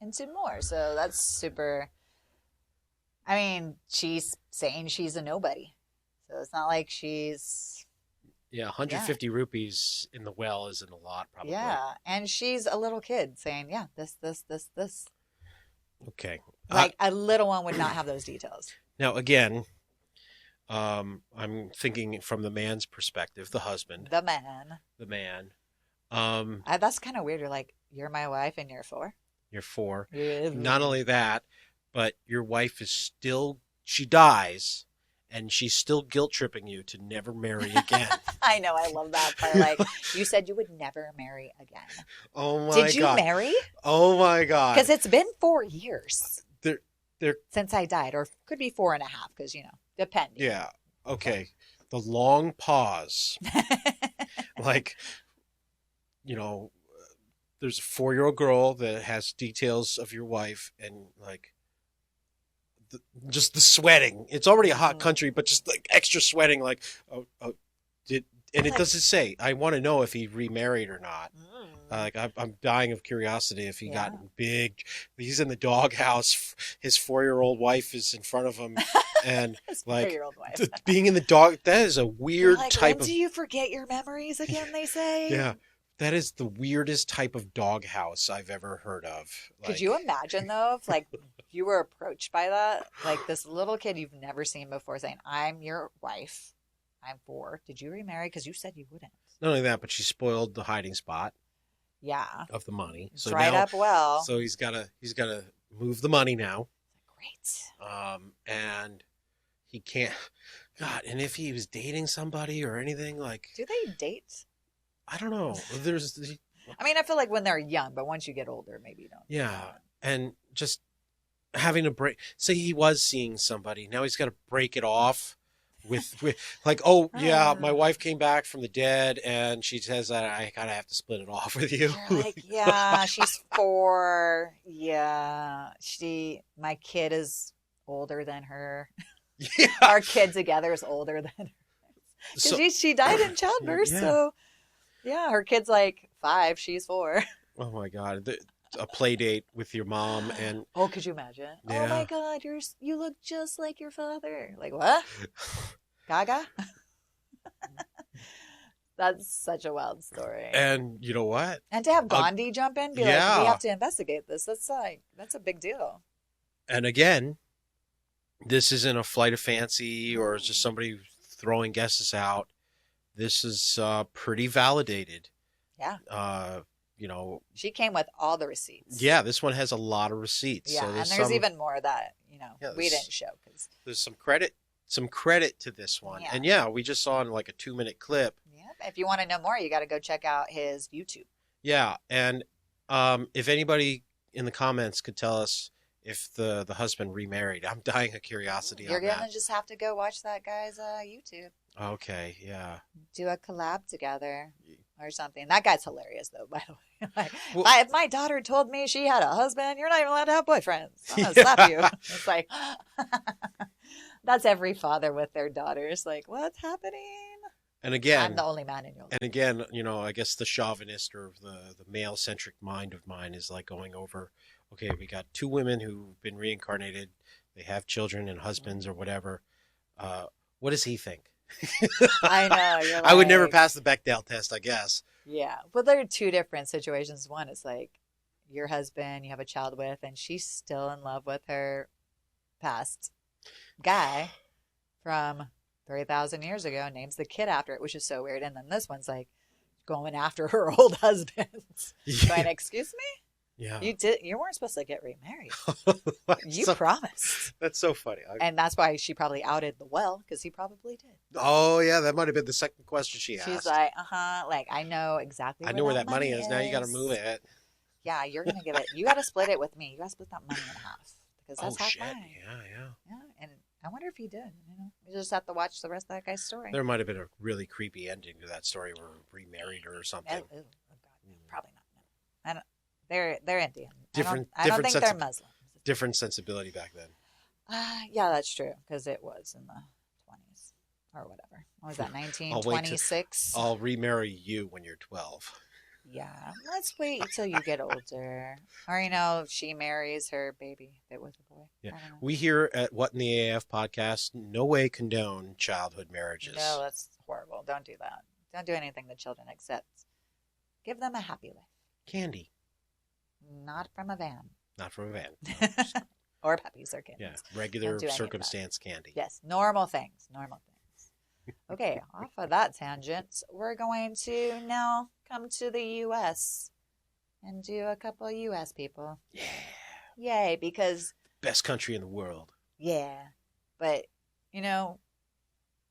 [SPEAKER 2] into more, so that's super. I mean, she's saying she's a nobody, so it's not like she's.
[SPEAKER 1] Yeah, 150 rupees in the well isn't a lot, probably.
[SPEAKER 2] Yeah, and she's a little kid saying, yeah, this.
[SPEAKER 1] Okay.
[SPEAKER 2] Like a little one would not have those details.
[SPEAKER 1] Now, again, I'm thinking from the man's perspective, the husband.
[SPEAKER 2] The man.
[SPEAKER 1] The man.
[SPEAKER 2] That's kind of weird. You're like, you're my wife and you're 4?
[SPEAKER 1] You're 4.
[SPEAKER 2] Yeah.
[SPEAKER 1] Not only that, but your wife is still, she dies, and she's still guilt tripping you to never marry again.
[SPEAKER 2] I know. I love that part. Like, you said you would never marry again.
[SPEAKER 1] Oh my God.
[SPEAKER 2] Did you marry?
[SPEAKER 1] Oh my God.
[SPEAKER 2] Because it's been 4 years
[SPEAKER 1] They're
[SPEAKER 2] since I died, or could be 4.5, because, depending.
[SPEAKER 1] yeah. Okay. The long pause. Like, there's a 4-year-old girl that has details of your wife, and like just the sweating. It's already a hot country, but just like extra sweating. Like, it doesn't say. I want to know if he remarried or not. Like, I'm dying of curiosity if he got big. He's in the doghouse. His 4-year-old wife is in front of him, and
[SPEAKER 2] His
[SPEAKER 1] like
[SPEAKER 2] 4-year-old wife.
[SPEAKER 1] being in the dog. That is a weird
[SPEAKER 2] Like,
[SPEAKER 1] type
[SPEAKER 2] when
[SPEAKER 1] of.
[SPEAKER 2] do you forget your memories again? They say.
[SPEAKER 1] Yeah, that is the weirdest type of doghouse I've ever heard of.
[SPEAKER 2] Could you imagine though, if like you were approached by that, like this little kid you've never seen before, saying, "I'm your wife. I'm 4. Did you remarry? Because you said you wouldn't."
[SPEAKER 1] Not only that, but she spoiled the hiding spot.
[SPEAKER 2] Yeah.
[SPEAKER 1] Of the money. So
[SPEAKER 2] dried
[SPEAKER 1] now,
[SPEAKER 2] up well.
[SPEAKER 1] So he's gotta move the money now.
[SPEAKER 2] Great.
[SPEAKER 1] And he can't. God, and if he was dating somebody or anything, like,
[SPEAKER 2] do they date?
[SPEAKER 1] I don't know.
[SPEAKER 2] I mean, I feel like when they're young, but once you get older, maybe you don't.
[SPEAKER 1] Yeah, and just having to break. Say he was seeing somebody. Now he's got to break it off. With like, oh yeah, my wife came back from the dead, and she says that I kind of have to split it off with you.
[SPEAKER 2] You're like, yeah, she's 4. Yeah, my kid is older than her.
[SPEAKER 1] Yeah,
[SPEAKER 2] our kid together is older than her. Because she died in childbirth, so yeah, her kid's like 5, she's 4.
[SPEAKER 1] Oh my God. A play date with your mom, and
[SPEAKER 2] could you imagine?
[SPEAKER 1] Yeah.
[SPEAKER 2] Oh my God, you look just like your father. Like, what? Gaga? That's such a wild story.
[SPEAKER 1] And you know what?
[SPEAKER 2] And to have Gandhi jump in, be like, we have to investigate this. That's a big deal.
[SPEAKER 1] And again, this isn't a flight of fancy or it's just somebody throwing guesses out. This is pretty validated.
[SPEAKER 2] Yeah.
[SPEAKER 1] She
[SPEAKER 2] came with all the receipts.
[SPEAKER 1] Yeah, this one has a lot of receipts.
[SPEAKER 2] Yeah, so there's even more that we didn't show because
[SPEAKER 1] there's some credit to this one.
[SPEAKER 2] Yeah.
[SPEAKER 1] And we just saw in like a 2-minute clip.
[SPEAKER 2] Yeah, if you want to know more, you got to go check out his YouTube.
[SPEAKER 1] Yeah, and if anybody in the comments could tell us if the husband remarried, I'm dying of curiosity.
[SPEAKER 2] You're gonna just have to go watch that guy's YouTube.
[SPEAKER 1] Okay, yeah.
[SPEAKER 2] Do a collab together. Or something. That guy's hilarious, though, by the way. Like,
[SPEAKER 1] well,
[SPEAKER 2] if my daughter told me she had a husband, you're not even allowed to have boyfriends. I'm going to slap you. It's like, that's every father with their daughters. Like, what's happening?
[SPEAKER 1] And again,
[SPEAKER 2] I'm the only man in your life.
[SPEAKER 1] And again, I guess the chauvinist or the male-centric mind of mine is like going over, okay, we got 2 women who've been reincarnated. They have children and husbands or whatever. What does he think?
[SPEAKER 2] I know. You're like,
[SPEAKER 1] I would never pass the Bechdel test, I guess.
[SPEAKER 2] Yeah. But there are 2 different situations. One is like your husband you have a child with, and she's still in love with her past guy from 3,000 years ago, names the kid after it, which is so weird. And then this one's like going after her old husband. Going, excuse me?
[SPEAKER 1] Yeah.
[SPEAKER 2] You weren't supposed to get remarried. You promised.
[SPEAKER 1] That's so funny.
[SPEAKER 2] And that's why she probably outed the well, because he probably did.
[SPEAKER 1] Oh yeah, that might have been the second question she asked.
[SPEAKER 2] She's like, like, I know exactly where that money is.
[SPEAKER 1] Now you got to move it.
[SPEAKER 2] Yeah, you're gonna give it. You got to split it with me. You got to split that money in half because that's half mine.
[SPEAKER 1] Yeah.
[SPEAKER 2] And I wonder if he did. You just have to watch the rest of that guy's story.
[SPEAKER 1] There might have been a really creepy ending to that story, where he remarried her or something.
[SPEAKER 2] Oh God, probably not. No. I don't. They're Indian. I don't think they're Muslim.
[SPEAKER 1] Different sensibility back then.
[SPEAKER 2] Yeah, that's true, because it was in the 20s or whatever. What was that, 1926?
[SPEAKER 1] I'll remarry you when you're 12.
[SPEAKER 2] Yeah, let's wait until you get older. Or, she marries her baby if it was a boy.
[SPEAKER 1] Yeah. We here at What in the AF podcast no way condone childhood marriages.
[SPEAKER 2] No, that's horrible. Don't do that. Don't do anything the children accept. Give them a happy life.
[SPEAKER 1] Candy.
[SPEAKER 2] Not from a van.
[SPEAKER 1] Not from a van. No,
[SPEAKER 2] or puppies or kittens.
[SPEAKER 1] Yeah, regular circumstance candy.
[SPEAKER 2] Yes, normal things. Okay, off of that tangent, we're going to now come to the U.S. and do a couple of U.S. people.
[SPEAKER 1] Yeah.
[SPEAKER 2] Yay, because...
[SPEAKER 1] Best country in the world.
[SPEAKER 2] Yeah, but,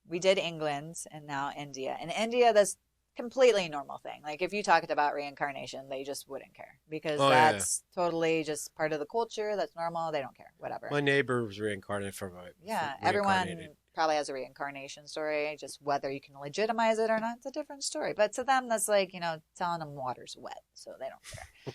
[SPEAKER 2] we did England and now India. In India, that's completely normal thing. Like if you talked about reincarnation, they just wouldn't care because that's totally just part of the culture. That's normal. They don't care. Whatever.
[SPEAKER 1] My neighbor was reincarnated from a
[SPEAKER 2] everyone probably has a reincarnation story. Just whether you can legitimize it or not, it's a different story. But to them, that's like, you know, telling them water's wet, so they don't care.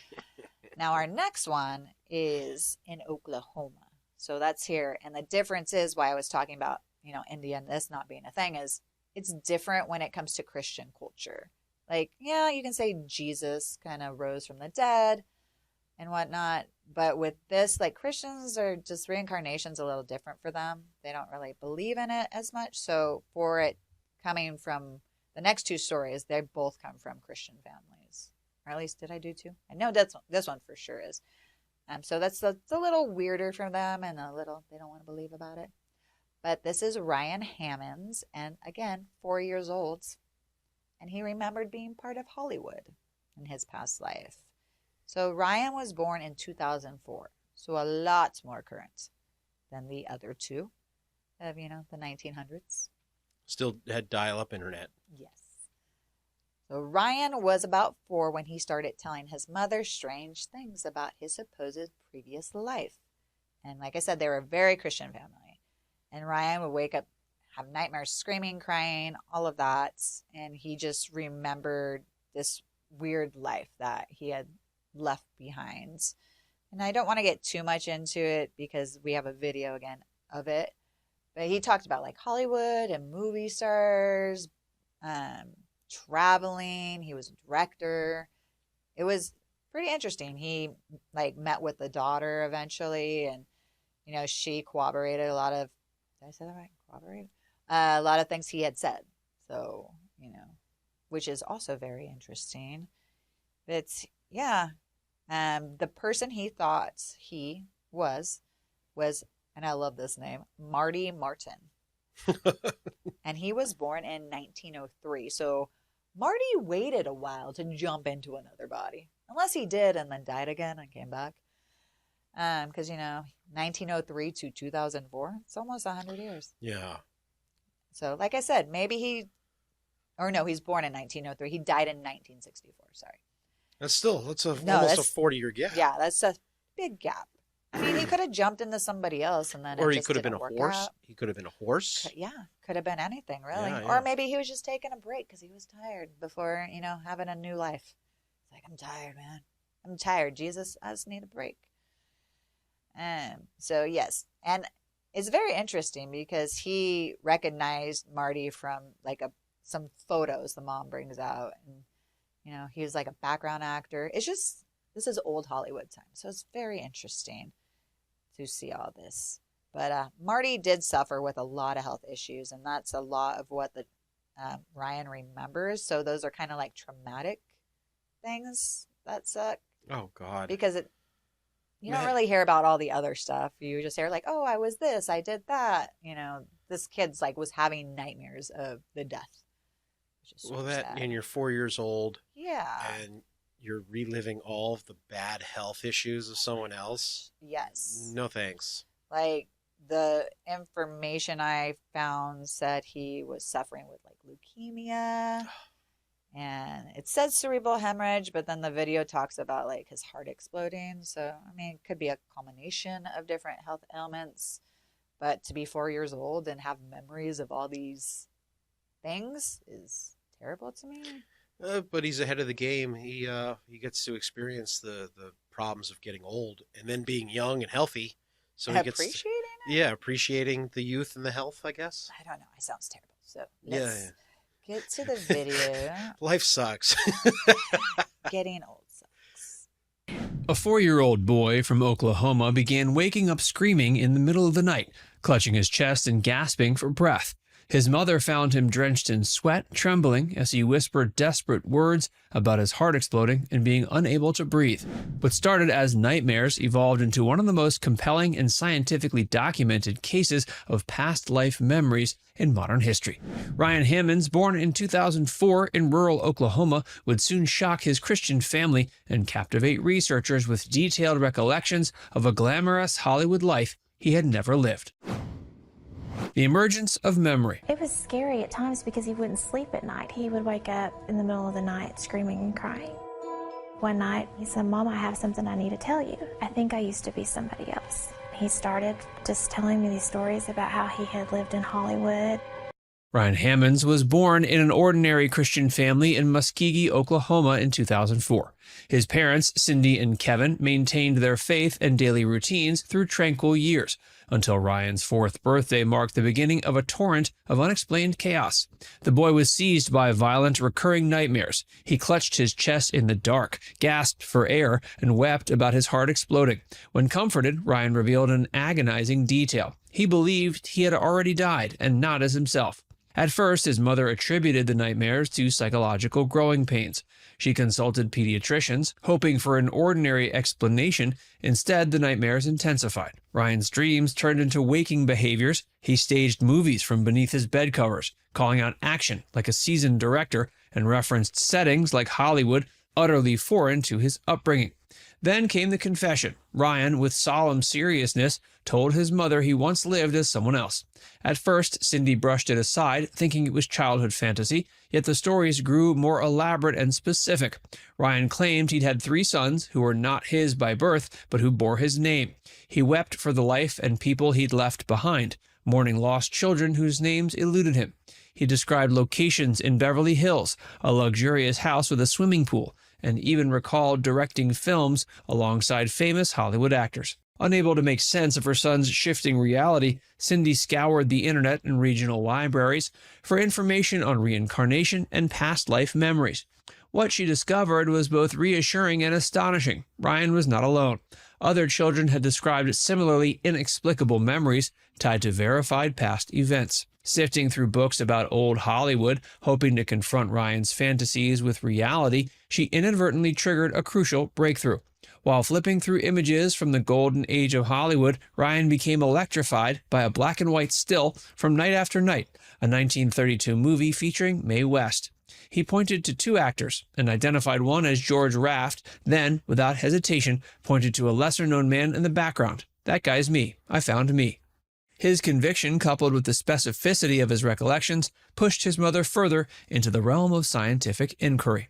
[SPEAKER 2] Now our next one is in Oklahoma. So that's here. And the difference is why I was talking about, you know, India and this not being a thing is it's different when it comes to Christian culture. Like, yeah, you can say Jesus kind of rose from the dead and whatnot. But with this, like Christians are just reincarnation's a little different for them. They don't really believe in it as much. So for it coming from the next two stories, they both come from Christian families. Or at least did I do two? I know this one for sure is. So that's a little weirder for them and a little, they don't want to believe about it. But this is Ryan Hammonds, and again, 4 years old. And he remembered being part of Hollywood in his past life. So Ryan was born in 2004, so a lot more current than the other two of, you know, the 1900s.
[SPEAKER 1] Still had dial-up internet.
[SPEAKER 2] Yes. So Ryan was about 4 when he started telling his mother strange things about his supposed previous life. And like I said, they were a very Christian family. And Ryan would wake up, have nightmares, screaming, crying, all of that. And he just remembered this weird life that he had left behind. And I don't want to get too much into it because we have a video again of it. But he talked about like Hollywood and movie stars, traveling. He was a director. It was pretty interesting. He like met with the daughter eventually, and you know she corroborated a lot of. Did I say that right? Corroborate a lot of things he had said. So you know, which is also very interesting. But yeah, the person he thought he was, and I love this name, Marty Martin. And he was born in 1903. So Marty waited a while to jump into another body. Unless he did and then died again and came back. Because, you know, 1903 to 2004, it's almost 100 years.
[SPEAKER 1] Yeah.
[SPEAKER 2] So, like I said, maybe he's born in 1903. He died in 1964, sorry.
[SPEAKER 1] That's almost a 40-year gap.
[SPEAKER 2] Yeah, that's a big gap. I mean, he could have jumped into somebody else and then
[SPEAKER 1] or
[SPEAKER 2] it
[SPEAKER 1] he
[SPEAKER 2] just
[SPEAKER 1] could have been
[SPEAKER 2] didn't
[SPEAKER 1] a
[SPEAKER 2] work
[SPEAKER 1] horse.
[SPEAKER 2] out.
[SPEAKER 1] He could have been a horse.
[SPEAKER 2] Yeah, could have been anything, really.
[SPEAKER 1] Yeah,
[SPEAKER 2] Or maybe he was just taking a break because he was tired before, you know, having a new life. It's like, I'm tired, man. I'm tired, Jesus. I just need a break. So, yes. And it's very interesting because he recognized Marty from, like, some photos the mom brings out. And, you know, he was, like, a background actor. It's just, this is old Hollywood time. So it's very interesting to see all this. But Marty did suffer with a lot of health issues, and that's a lot of what the Ryan remembers. So those are kind of like traumatic things that suck.
[SPEAKER 1] Oh God!
[SPEAKER 2] Because you don't really hear about all the other stuff. You just hear like, oh, I was this, I did that. You know, this kid's like was having nightmares of the death.
[SPEAKER 1] Well, and you're 4 years old.
[SPEAKER 2] Yeah.
[SPEAKER 1] And you're reliving all of the bad health issues of someone else.
[SPEAKER 2] Yes.
[SPEAKER 1] No thanks.
[SPEAKER 2] Like the information I found said he was suffering with like leukemia, and it says cerebral hemorrhage, but then the video talks about like his heart exploding. So I mean, it could be a combination of different health ailments. But to be 4 years old and have memories of all these things is terrible to me.
[SPEAKER 1] But he's ahead of the game. He gets to experience the problems of getting old and then being young and healthy. So he gets
[SPEAKER 2] appreciating it?
[SPEAKER 1] Yeah, appreciating the youth and the health, I guess.
[SPEAKER 2] I don't know. It sounds terrible. So let's get to the video.
[SPEAKER 1] Life sucks.
[SPEAKER 2] Getting old sucks.
[SPEAKER 5] A 4-year-old boy from Oklahoma began waking up screaming in the middle of the night, clutching his chest and gasping for breath. His mother found him drenched in sweat, trembling as he whispered desperate words about his heart exploding and being unable to breathe. What started as nightmares evolved into one of the most compelling and scientifically documented cases of past life memories in modern history. Ryan Hammonds, born in 2004 in rural Oklahoma, would soon shock his Christian family and captivate researchers with detailed recollections of a glamorous Hollywood life he had never lived. The emergence of memory.
[SPEAKER 6] It was scary at times because he wouldn't sleep at night. He would wake up in the middle of the night screaming and crying. One night, he said, "Mom, I have something I need to tell you. I think I used to be somebody else." He started just telling me these stories about how he had lived in Hollywood.
[SPEAKER 5] Ryan Hammonds was born in an ordinary Christian family in Muskogee, Oklahoma in 2004. His parents, Cindy and Kevin, maintained their faith and daily routines through tranquil years, until Ryan's 4th birthday marked the beginning of a torrent of unexplained chaos. The boy was seized by violent, recurring nightmares. He clutched his chest in the dark, gasped for air, and wept about his heart exploding. When comforted, Ryan revealed an agonizing detail. He believed he had already died, and not as himself. At first, his mother attributed the nightmares to psychological growing pains. She consulted pediatricians, hoping for an ordinary explanation. Instead, the nightmares intensified. Ryan's dreams turned into waking behaviors. He staged movies from beneath his bed covers, calling out action like a seasoned director, and referenced settings like Hollywood, utterly foreign to his upbringing. Then came the confession. Ryan, with solemn seriousness, told his mother he once lived as someone else. At first, Cindy brushed it aside, thinking it was childhood fantasy, yet the stories grew more elaborate and specific. Ryan claimed he'd had 3 sons who were not his by birth, but who bore his name. He wept for the life and people he'd left behind, mourning lost children whose names eluded him. He described locations in Beverly Hills, a luxurious house with a swimming pool, and even recalled directing films alongside famous Hollywood actors. Unable to make sense of her son's shifting reality, Cindy scoured the internet and regional libraries for information on reincarnation and past life memories. What she discovered was both reassuring and astonishing. Ryan was not alone. Other children had described similarly inexplicable memories tied to verified past events. Sifting through books about old Hollywood, hoping to confront Ryan's fantasies with reality, she inadvertently triggered a crucial breakthrough. While flipping through images from the golden age of Hollywood, Ryan became electrified by a black and white still from Night After Night, a 1932 movie featuring Mae West. He pointed to 2 actors and identified one as George Raft, then, without hesitation, pointed to a lesser-known man in the background. "That guy's me. I found me." His conviction, coupled with the specificity of his recollections, pushed his mother further into the realm of scientific inquiry.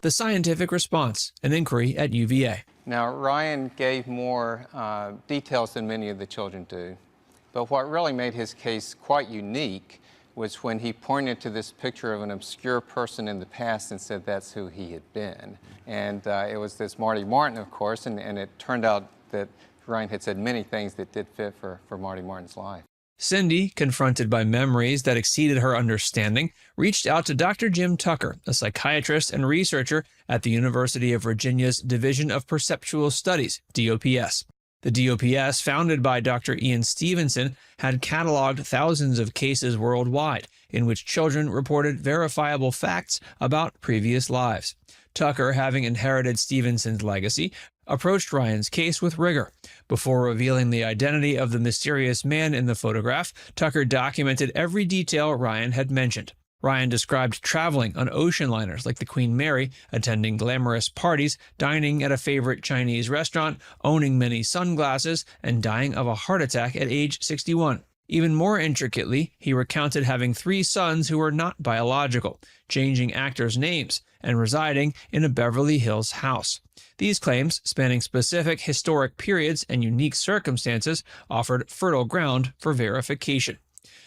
[SPEAKER 5] The scientific response, an inquiry at UVA.
[SPEAKER 7] Now, Ryan gave more details than many of the children do, but what really made his case quite unique was when he pointed to this picture of an obscure person in the past and said that's who he had been. And it was this Marty Martin, of course, and it turned out that Ryan had said many things that did fit for Marty Martin's life.
[SPEAKER 5] Cindy, confronted by memories that exceeded her understanding, reached out to Dr. Jim Tucker, a psychiatrist and researcher at the University of Virginia's Division of Perceptual Studies, DOPS. The DOPS, founded by Dr. Ian Stevenson, had cataloged thousands of cases worldwide in which children reported verifiable facts about previous lives. Tucker, having inherited Stevenson's legacy, approached Ryan's case with rigor. Before revealing the identity of the mysterious man in the photograph, Tucker documented every detail Ryan had mentioned. Ryan described traveling on ocean liners like the Queen Mary, attending glamorous parties, dining at a favorite Chinese restaurant, owning many sunglasses, and dying of a heart attack at age 61. Even more intricately, he recounted having 3 sons who were not biological, changing actors' names, and residing in a Beverly Hills house. These claims, spanning specific historic periods and unique circumstances, offered fertile ground for verification.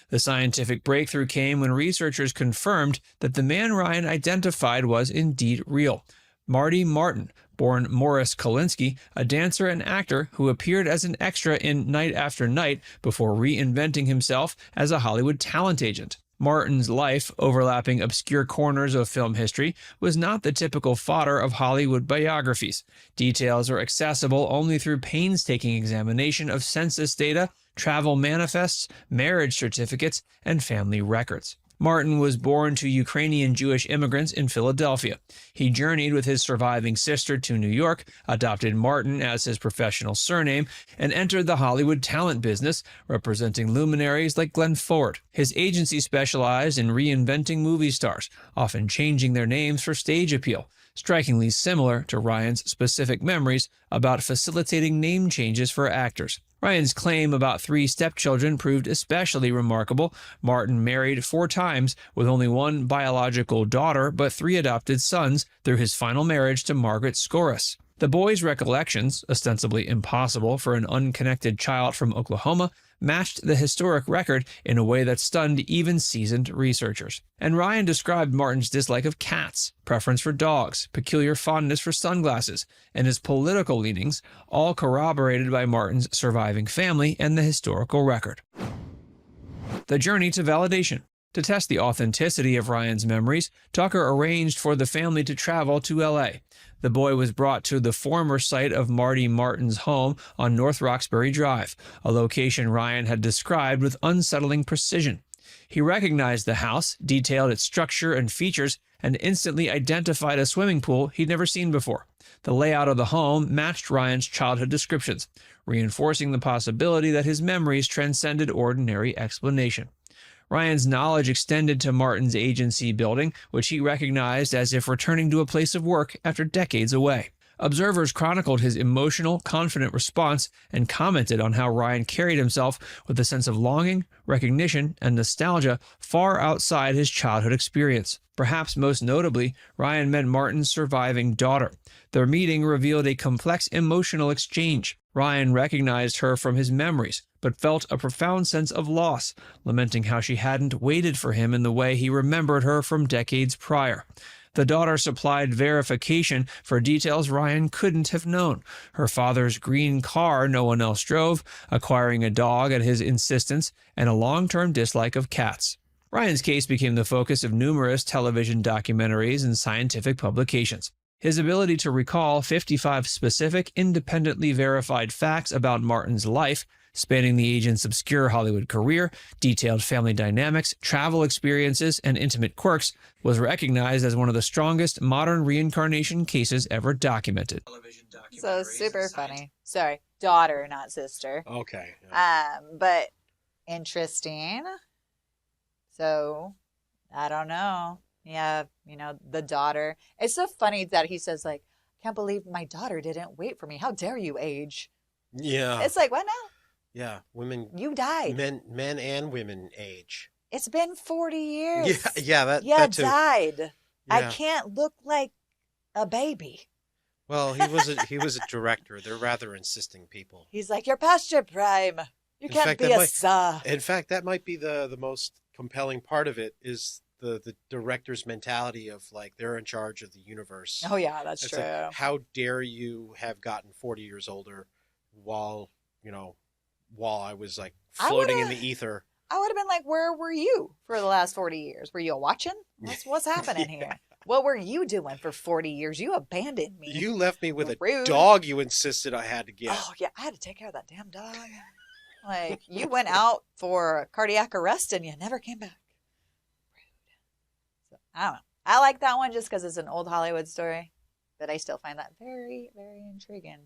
[SPEAKER 5] The scientific breakthrough came when researchers confirmed that the man Ryan identified was indeed real. Marty Martin, born Morris Kolinsky, a dancer and actor who appeared as an extra in Night After Night before reinventing himself as a Hollywood talent agent. Martin's life, overlapping obscure corners of film history, was not the typical fodder of Hollywood biographies. Details are accessible only through painstaking examination of census data, travel manifests, marriage certificates, and family records. Martin was born to Ukrainian Jewish immigrants in Philadelphia. He journeyed with his surviving sister to New York, adopted Martin as his professional surname, and entered the Hollywood talent business, representing luminaries like Glenn Ford. His agency specialized in reinventing movie stars, often changing their names for stage appeal, strikingly similar to Ryan's specific memories about facilitating name changes for actors. Ryan's claim about 3 stepchildren proved especially remarkable. Martin married 4 times, with only 1 biological daughter but 3 adopted sons through his final marriage to Margaret Scoris. The boy's recollections, ostensibly impossible for an unconnected child from Oklahoma, matched the historic record in a way that stunned even seasoned researchers. And Ryan described Martin's dislike of cats, preference for dogs, peculiar fondness for sunglasses, and his political leanings, all corroborated by Martin's surviving family and the historical record. The journey to validation. To test the authenticity of Ryan's memories, Tucker arranged for the family to travel to L.A. The boy was brought to the former site of Marty Martin's home on North Roxbury Drive, a location Ryan had described with unsettling precision. He recognized the house, detailed its structure and features, and instantly identified a swimming pool he'd never seen before. The layout of the home matched Ryan's childhood descriptions, reinforcing the possibility that his memories transcended ordinary explanation. Ryan's knowledge extended to Martin's agency building, which he recognized as if returning to a place of work after decades away. Observers chronicled his emotional, confident response and commented on how Ryan carried himself with a sense of longing, recognition, and nostalgia far outside his childhood experience. Perhaps most notably, Ryan met Martin's surviving daughter. Their meeting revealed a complex emotional exchange. Ryan recognized her from his memories, but felt a profound sense of loss, lamenting how she hadn't waited for him in the way he remembered her from decades prior. The daughter supplied verification for details Ryan couldn't have known. Her father's green car no one else drove, acquiring a dog at his insistence, and a long-term dislike of cats. Ryan's case became the focus of numerous television documentaries and scientific publications. His ability to recall 55 specific, independently verified facts about Martin's life, spanning the agent's obscure Hollywood career, detailed family dynamics, travel experiences, and intimate quirks, was recognized as one of the strongest modern reincarnation cases ever documented.
[SPEAKER 2] So super funny. Sorry, daughter, not sister.
[SPEAKER 1] Okay.
[SPEAKER 2] But interesting. So, I don't know. Yeah, the daughter. It's so funny that he says, like, can't believe my daughter didn't wait for me. How dare you age?
[SPEAKER 1] Yeah.
[SPEAKER 2] It's like, what now?
[SPEAKER 1] Yeah, women.
[SPEAKER 2] You died.
[SPEAKER 1] Men and women age.
[SPEAKER 2] It's been 40 years.
[SPEAKER 1] Yeah, that too.
[SPEAKER 2] Died.
[SPEAKER 1] Yeah.
[SPEAKER 2] I can't look like a baby.
[SPEAKER 1] Well, he was a director. They're rather insisting people.
[SPEAKER 2] He's like, you're past your prime. You can't be a star.
[SPEAKER 1] In fact, that might be the most compelling part of it is the director's mentality of like they're in charge of the universe.
[SPEAKER 2] Oh yeah, that's true.
[SPEAKER 1] Like, how dare you have gotten 40 years older while I was like floating in the ether.
[SPEAKER 2] I would have been like, where were you for the last 40 years? Were you watching? What's happening here? What were you doing for 40 years? You abandoned me.
[SPEAKER 1] You left me with
[SPEAKER 2] Rude.
[SPEAKER 1] a dog you insisted I had to get.
[SPEAKER 2] Oh yeah, I had to take care of that damn dog. Like, you went out for cardiac arrest and you never came back. Rude. So, I don't know. I like that one just because it's an old Hollywood story, but I still find that very, very intriguing.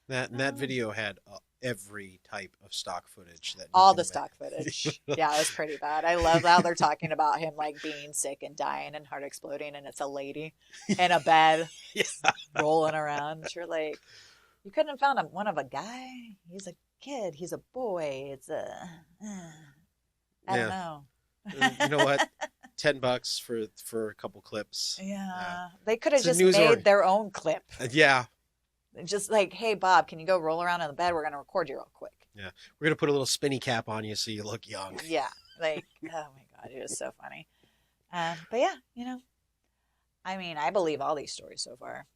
[SPEAKER 1] That video had every type of stock footage.
[SPEAKER 2] All the stock footage. Yeah, it was pretty bad. I love how they're talking about him like being sick and dying and heart exploding, and it's a lady in a bed rolling around. You're like, you couldn't have found one of a guy? He's a kid. He's a boy. It's a... I don't know.
[SPEAKER 1] You know what? $10 for a couple clips.
[SPEAKER 2] Yeah. They could have just made their own clip.
[SPEAKER 1] Yeah.
[SPEAKER 2] Just like, hey, Bob, can you go roll around in the bed? We're going to record you real quick.
[SPEAKER 1] Yeah. We're going to put a little spinny cap on you so you look young.
[SPEAKER 2] Yeah. Like, oh, my God. It was so funny. But, yeah, I mean, I believe all these stories so far.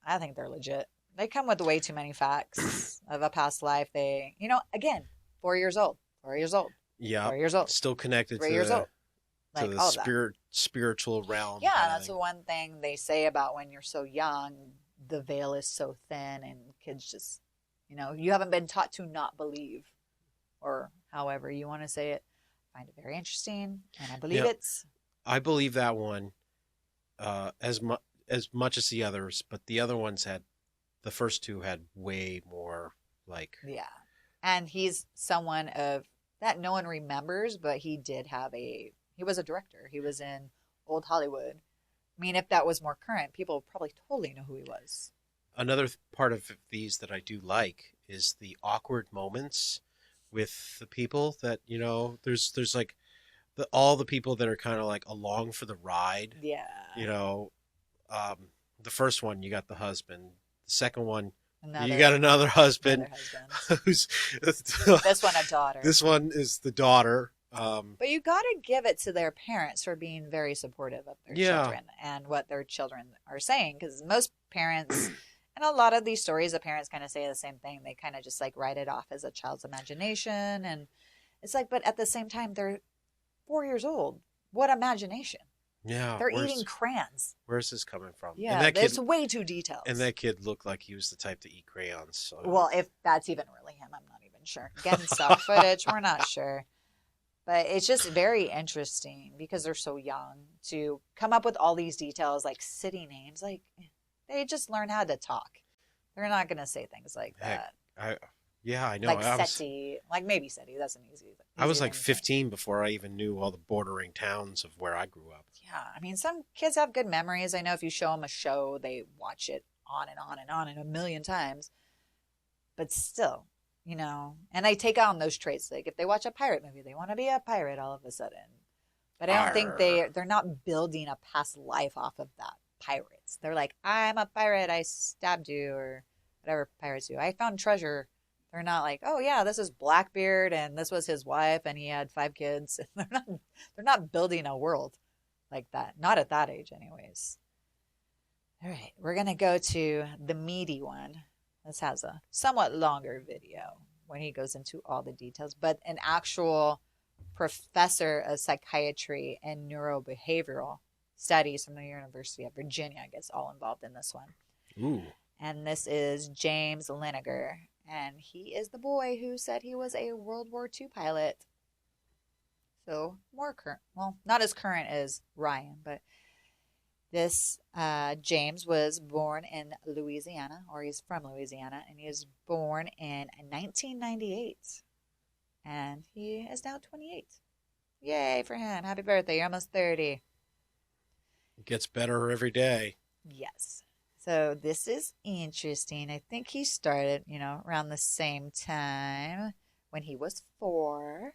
[SPEAKER 2] I think they're legit. They come with way too many facts of a past life. They, again, 4 years old. 4 years old.
[SPEAKER 1] Yeah.
[SPEAKER 2] 4 years old.
[SPEAKER 1] Still connected
[SPEAKER 2] 3 years old.
[SPEAKER 1] Like to the spiritual realm.
[SPEAKER 2] Yeah, that's the one thing they say about when you're so young. The veil is so thin and kids just, you haven't been taught to not believe, or however you want to say it. I find it very interesting, and I believe
[SPEAKER 1] I believe that one as much as the others, but the other ones the first two had way more like.
[SPEAKER 2] Yeah, and he's someone that no one remembers, but he was a director. He was in old Hollywood. I mean, if that was more current, people would probably totally know who he was.
[SPEAKER 1] Another part of these that I do like is the awkward moments with the people that, there's like all the people that are kind of like along for the ride.
[SPEAKER 2] Yeah.
[SPEAKER 1] The first one, you got the husband. The second one,
[SPEAKER 2] Another,
[SPEAKER 1] you got another husband. Who's
[SPEAKER 2] this one, a daughter.
[SPEAKER 1] This one is the daughter.
[SPEAKER 2] But you got to give it to their parents for being very supportive of their children and what their children are saying. Because most parents, and a lot of these stories, the parents kind of say the same thing. They kind of just like write it off as a child's imagination. And it's like, but at the same time, they're 4 years old. What imagination?
[SPEAKER 1] Yeah.
[SPEAKER 2] They're eating crayons.
[SPEAKER 1] Where's this coming from?
[SPEAKER 2] Yeah, it's way too detailed.
[SPEAKER 1] And that kid looked like he was the type to eat crayons. So.
[SPEAKER 2] Well, if that's even really him, I'm not even sure. Again, stock footage, we're not sure. But it's just very interesting because they're so young to come up with all these details, like city names. Like, they just learn how to talk. They're not going to say things like that.
[SPEAKER 1] I know.
[SPEAKER 2] Like SETI, like maybe SETI. That's an easy.
[SPEAKER 1] I was like 15 before I even knew all the bordering towns of where I grew up.
[SPEAKER 2] Yeah, I mean, some kids have good memories. I know if you show them a show, they watch it on and on and on and a million times. But still, and I take on those traits. Like if they watch a pirate movie, they want to be a pirate all of a sudden. But I don't think they're not building a past life off of that. Pirates. They're like, I'm a pirate. I stabbed you, or whatever pirates do. I found treasure. They're not like, oh yeah, this is Blackbeard and this was his wife and he had 5 kids. They're not building a world like that. Not at that age, anyways. All right, we're gonna go to the meaty one. This has a somewhat longer video when he goes into all the details, but an actual professor of psychiatry and neurobehavioral studies from the University of Virginia gets all involved in this one.
[SPEAKER 1] Ooh.
[SPEAKER 2] And this is James Liniger, and he is the boy who said he was a World War II pilot. So more current, well, not as current as Ryan, but this James was born in Louisiana, or he's from Louisiana, and he was born in 1998. And he is now 28. Yay for him. Happy birthday. You're almost 30.
[SPEAKER 1] It gets better every day.
[SPEAKER 2] Yes. So this is interesting. I think he started, around the same time when he was 4.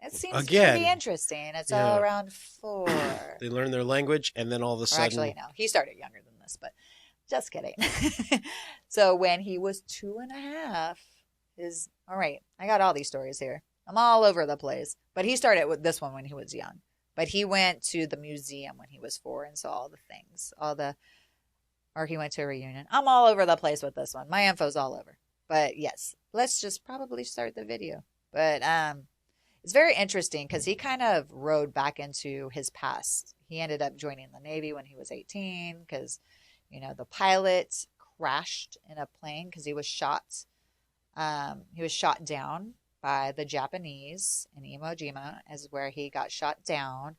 [SPEAKER 2] It seems pretty interesting. It's all around 4.
[SPEAKER 1] They learn their language, and then all of a sudden...
[SPEAKER 2] Actually, no. He started younger than this, but just kidding. So when he was 2.5, all right, I got all these stories here. I'm all over the place. But he started with this one when he was young. But he went to the museum when he was 4 and saw all the things. Or he went to a reunion. I'm all over the place with this one. My info's all over. But yes, let's just probably start the video. But it's very interesting because he kind of rode back into his past. He ended up joining the Navy when he was 18 because, the pilot crashed in a plane because he was shot. He was shot down by the Japanese in Iwo Jima, is where he got shot down.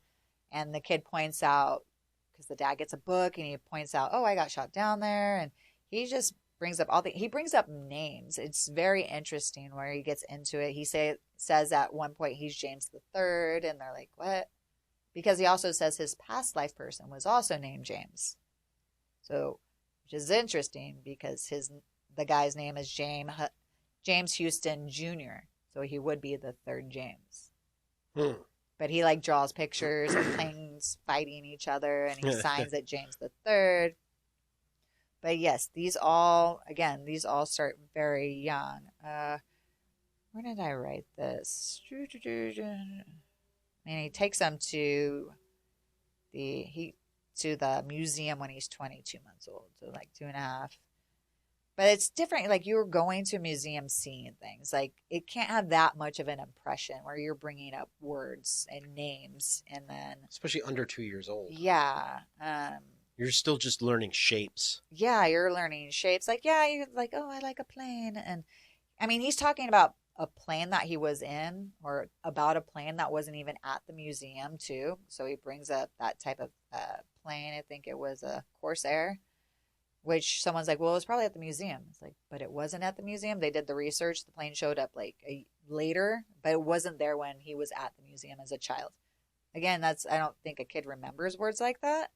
[SPEAKER 2] And the kid points out, because the dad gets a book and he points out, oh, I got shot down there. And he just brings up he brings up names. It's very interesting where he gets into it. He says at one point he's James the Third, and they're like, what? Because he also says his past life person was also named James. So, which is interesting because the guy's name is James Houston Jr., so he would be the 3rd James. But he draws pictures of planes fighting each other, and he signs it James the 3rd. But yes, these all start very young. Where did I write this? And he takes them to the museum when he's 22 months old, so 2.5. But it's different. You're going to a museum seeing things. It can't have that much of an impression where you're bringing up words and names and then...
[SPEAKER 1] Especially under 2 years old.
[SPEAKER 2] Yeah.
[SPEAKER 1] You're still just learning shapes.
[SPEAKER 2] Yeah, you're learning shapes. You're oh, I like a plane. And, I mean, he's talking about a plane that he was in, or about a plane that wasn't even at the museum, too. So he brings up that type of plane. I think it was a Corsair. Which someone's like, well, it was probably at the museum. It's but it wasn't at the museum. They did the research. The plane showed up later, but it wasn't there when he was at the museum as a child. Again, I don't think a kid remembers words like that.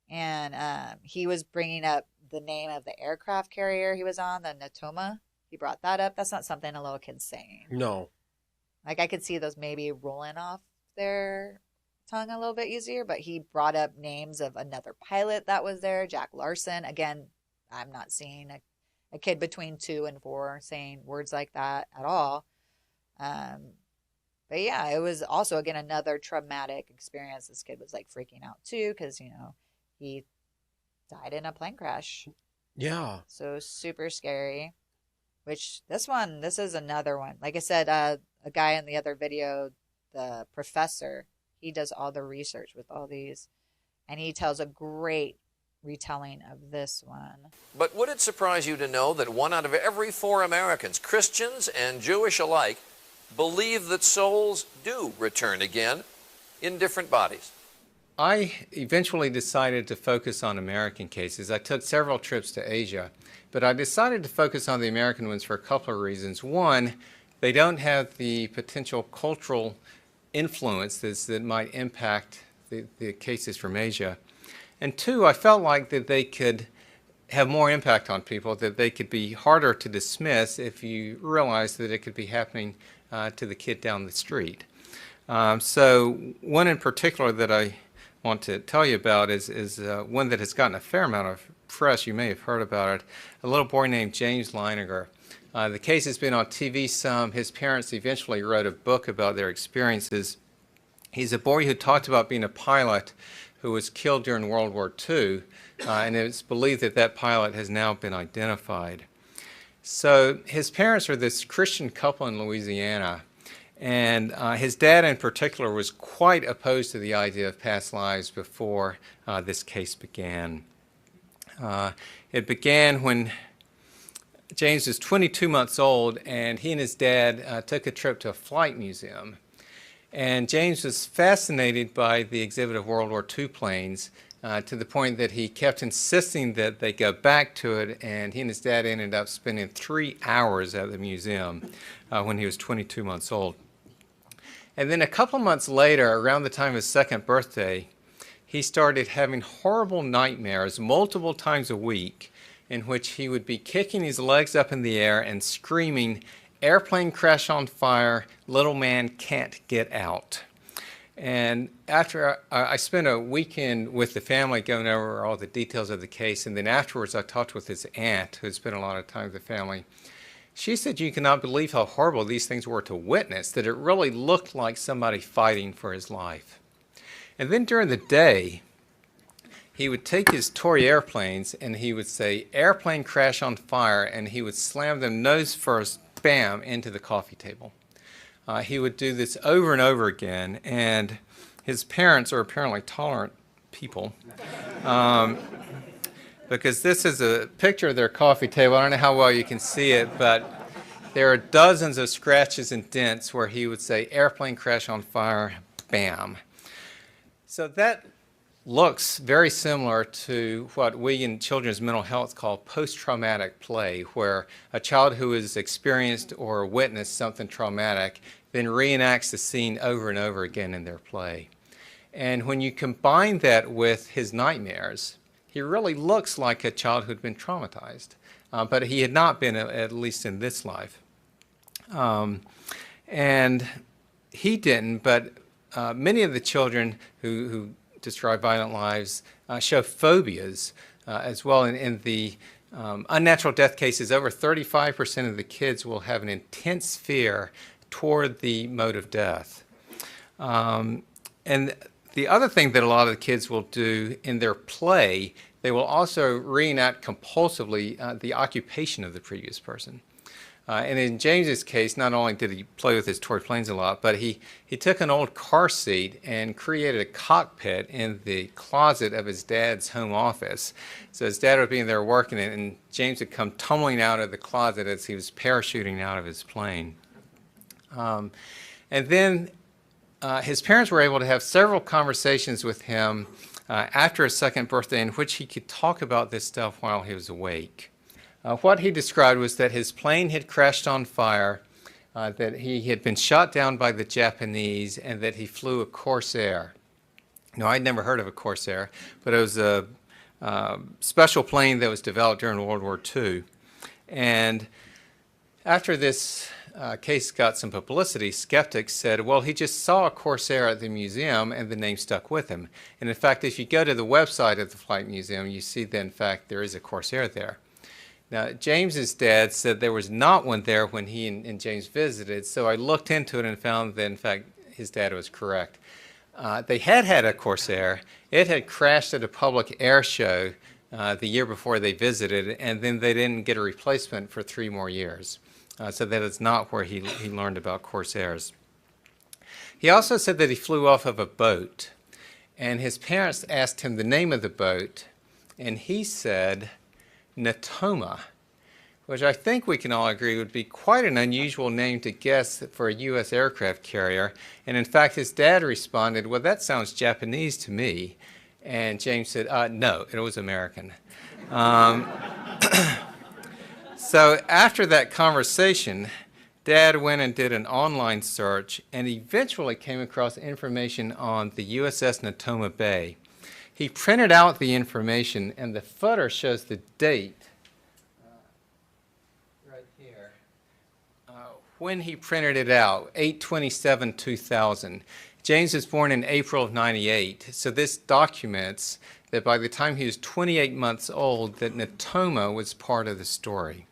[SPEAKER 2] And he was bringing up the name of the aircraft carrier he was on, the Natoma. he brought that up. That's not something a little kid's saying.
[SPEAKER 1] No.
[SPEAKER 2] Like, I could see those maybe rolling off their tongue a little bit easier, but he brought up names of another pilot that was there, Jack Larson. Again, I'm not seeing a kid between 2 and 4 saying words like that at all. But yeah, it was also, again, another traumatic experience. This kid was like freaking out too, because, you know, he died in a plane crash.
[SPEAKER 1] Yeah.
[SPEAKER 2] So super scary. Which this is another one. Like I said, a guy in the other video, the professor, he does all the research with all these, and he tells a great retelling of this one.
[SPEAKER 8] But would it surprise you to know that 1 out of every 4 Americans, Christians and Jewish alike, believe that souls do return again in different bodies?
[SPEAKER 7] I eventually decided to focus on American cases. I took several trips to Asia, but I decided to focus on the American ones for a couple of reasons. One, they don't have the potential cultural influences that might impact the cases from Asia. And two, I felt like that they could have more impact on people, that they could be harder to dismiss if you realize that it could be happening to the kid down the street. So one in particular that I want to tell you about is one that has gotten a fair amount of press. You may have heard about it. A little boy named James Leininger. The case has been on TV some. His parents eventually wrote a book about their experiences. He's a boy who talked about being a pilot who was killed during World War II, and it's believed that that pilot has now been identified. So his parents are this Christian couple in Louisiana, and his dad in particular was quite opposed to the idea of past lives before this case began. It began when James was 22 months old, and he and his dad took a trip to a flight museum. And James was fascinated by the exhibit of World War II planes to the point that he kept insisting that they go back to it, and he and his dad ended up spending 3 hours at the museum when he was 22 months old. And then a couple of months later, around the time of his 2nd birthday, he started having horrible nightmares multiple times a week in which he would be kicking his legs up in the air and screaming, "Airplane crash on fire, little man can't get out." And after I spent a weekend with the family going over all the details of the case, and then afterwards I talked with his aunt, who had spent a lot of time with the family. She said you cannot believe how horrible these things were to witness, that it really looked like somebody fighting for his life. And then during the day, he would take his toy airplanes and he would say, "Airplane crash on fire," and he would slam them nose first, bam, into the coffee table. He would do this over and over again, and his parents are apparently tolerant people. Because this is a picture of their coffee table. I don't know how well you can see it, but there are dozens of scratches and dents where he would say, "Airplane crash on fire," bam. So that looks very similar to what we in children's mental health call post-traumatic play, where a child who has experienced or witnessed something traumatic then reenacts the scene over and over again in their play. And when you combine that with his nightmares, he really looks like a child who'd been traumatized, but he had not been, at least in this life. And he didn't, but many of the children who describe violent lives show phobias as well. In the unnatural death cases, over 35% of the kids will have an intense fear toward the mode of death. And the other thing that a lot of the kids will do in their play, they will also reenact compulsively the occupation of the previous person. And in James's case, not only did he play with his toy planes a lot, but he took an old car seat and created a cockpit in the closet of his dad's home office. So his dad would be in there working, and James would come tumbling out of the closet as he was parachuting out of his plane. And then his parents were able to have several conversations with him after his 2nd birthday in which he could talk about this stuff while he was awake. What he described was that his plane had crashed on fire, that he had been shot down by the Japanese, and that he flew a Corsair. Now, I'd never heard of a Corsair, but it was a special plane that was developed during World War II. And After this case got some publicity, skeptics said, well, he just saw a Corsair at the museum and the name stuck with him. And in fact, if you go to the website of the Flight Museum, you see that in fact there is a Corsair there. Now, James's dad said there was not one there when he and James visited, so I looked into it and found that in fact his dad was correct. They had a Corsair. It had crashed at a public air show the year before they visited, and then they didn't get a replacement for 3 more years. So that is not where he learned about Corsairs. He also said that he flew off of a boat, and his parents asked him the name of the boat, and he said Natoma, which I think we can all agree would be quite an unusual name to guess for a U.S. aircraft carrier. And in fact, his dad responded, well, that sounds Japanese to me. And James said, no, it was American. So after that conversation, Dad went and did an online search and eventually came across information on the USS Natoma Bay. He printed out the information, and the footer shows the date right here. When he printed it out, 8/27/2000. James was born in April of '98, so this documents that by the time he was 28 months old, that Natoma was part of the story.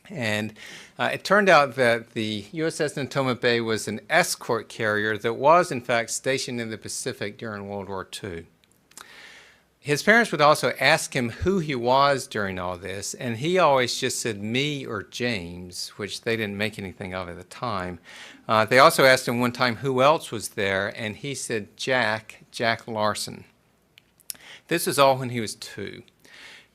[SPEAKER 7] And it turned out that the USS Natoma Bay was an escort carrier that was, in fact, stationed in the Pacific during World War II. His parents would also ask him who he was during all this, and he always just said me or James, which they didn't make anything of at the time. They also asked him one time who else was there, and he said Jack Larson. This was all when he was 2.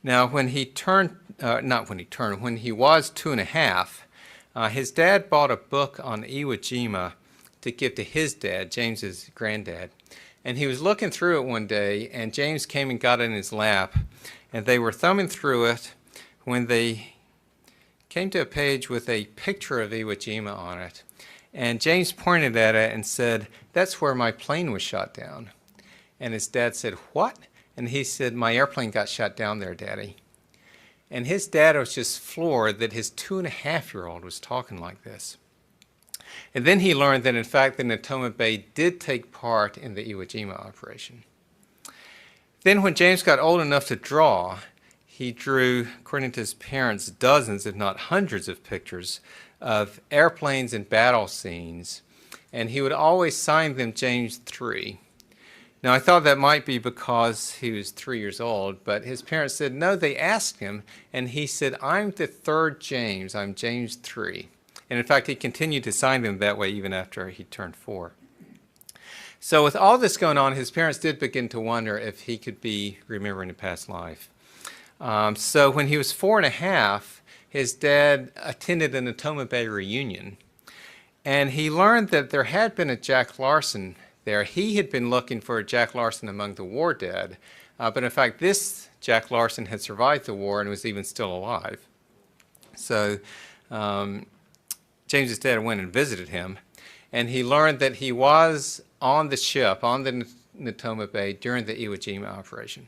[SPEAKER 7] Now, when he was 2.5, his dad bought a book on Iwo Jima to give to his dad, James's granddad. And he was looking through it one day, and James came and got it in his lap, and they were thumbing through it when they came to a page with a picture of Iwo Jima on it. And James pointed at it and said, that's where my plane was shot down. And his dad said, what? And he said, my airplane got shot down there, Daddy. And his dad was just floored that his 2.5-year-old was talking like this. And then he learned that, in fact, the Natoma Bay did take part in the Iwo Jima operation. Then when James got old enough to draw, he drew, according to his parents, dozens, if not hundreds of pictures of airplanes and battle scenes, and he would always sign them James 3. Now, I thought that might be because he was 3 years old, but his parents said, no, they asked him, and he said, I'm the 3rd James, I'm James 3. And in fact, he continued to sign them that way even after he turned 4. So with all this going on, his parents did begin to wonder if he could be remembering a past life. So when he was 4.5, his dad attended a Natoma Bay reunion, and he learned that there had been a Jack Larson there. He had been looking for a Jack Larson among the war dead, but in fact this Jack Larson had survived the war and was even still alive. So James's dad went and visited him, and he learned that he was on the ship, on the Natoma Bay during the Iwo Jima operation.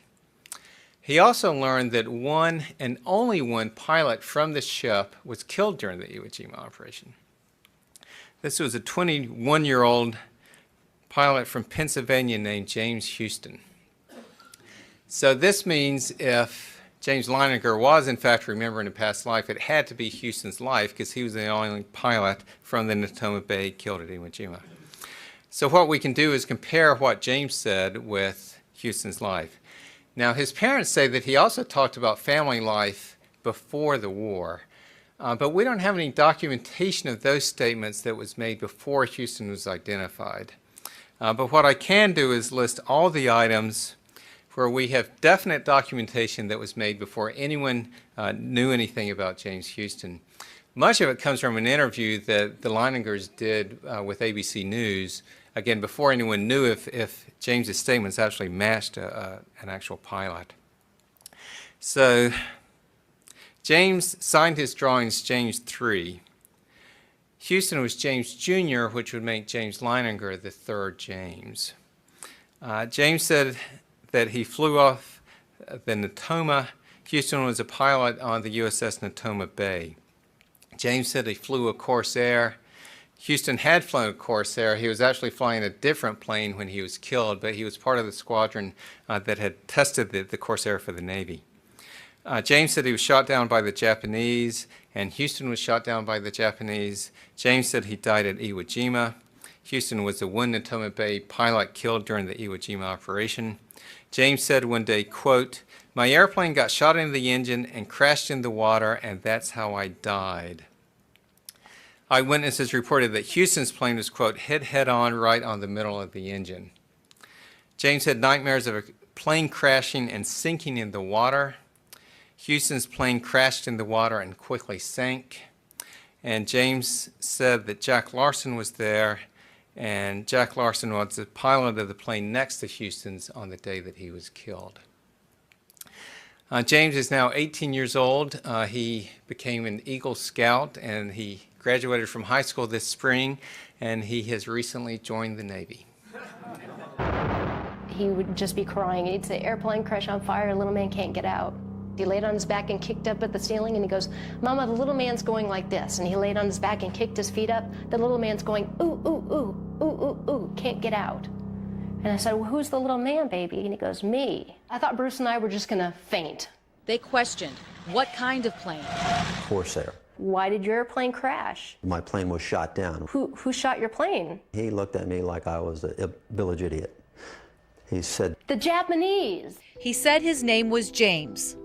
[SPEAKER 7] He also learned that one and only one pilot from the ship was killed during the Iwo Jima operation. This was a 21-year-old pilot from Pennsylvania named James Houston. So this means if James Leininger was in fact remembering a past life, it had to be Houston's life because he was the only pilot from the Natoma Bay killed at Iwo Jima. So what we can do is compare what James said with Houston's life. Now his parents say that he also talked about family life before the war, but we don't have any documentation of those statements that was made before Houston was identified. But what I can do is list all the items where we have definite documentation that was made before anyone knew anything about James Houston. Much of it comes from an interview that the Leiningers did with ABC News, again, before anyone knew if James's statements actually matched an actual pilot. So James signed his drawings James 3. Houston was James Jr., which would make James Leininger the 3rd James. James said that he flew off the Natoma. Houston was a pilot on the USS Natoma Bay. James said he flew a Corsair. Houston had flown a Corsair. He was actually flying a different plane when he was killed, but he was part of the squadron that had tested the Corsair for the Navy. James said he was shot down by the Japanese, and Houston was shot down by the Japanese. James said he died at Iwo Jima. Houston was the one Natoma Bay pilot killed during the Iwo Jima operation. James said one day, quote, "My airplane got shot into the engine and crashed in the water, and that's how I died." Eyewitnesses reported that Houston's plane was, quote, hit head-on right on the middle of the engine. James had nightmares of a plane crashing and sinking in the water. Houston's plane crashed in the water and quickly sank. And James said that Jack Larson was there, and Jack Larson was the pilot of the plane next to Houston's on the day that he was killed. James is now 18 years old. He became an Eagle Scout, and he graduated from high school this spring, and he has recently joined the Navy.
[SPEAKER 9] He would just be crying. He'd say, "Airplane crash on fire, little man can't get out." He laid on his back and kicked up at the ceiling, and he goes, "Mama, the little man's going like this." And he laid on his back and kicked his feet up. The little man's going, "Ooh, ooh, ooh, ooh, ooh, ooh," can't get out. And I said, "Well, who's the little man, baby?" And he goes, "Me." I thought Bruce and I were just gonna faint.
[SPEAKER 10] They questioned, what kind of plane?
[SPEAKER 11] Corsair.
[SPEAKER 9] Why did your airplane crash?
[SPEAKER 11] My plane was shot down.
[SPEAKER 9] Who shot your plane?
[SPEAKER 11] He looked at me like I was a village idiot. He said,
[SPEAKER 9] The Japanese.
[SPEAKER 10] He said his name was James,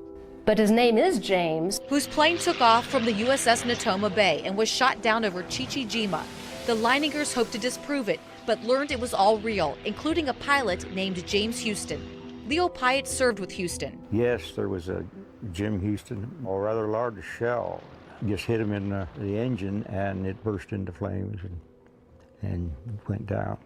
[SPEAKER 9] But his name is James.
[SPEAKER 10] whose plane took off from the USS Natoma Bay and was shot down over Chichijima. The Leiningers hoped to disprove it, but learned it was all real, including a pilot named James Houston. Leo Pyatt served with Houston.
[SPEAKER 12] Yes, there was a Jim Houston, a rather large shell, just hit him in the engine, and it burst into flames and went down.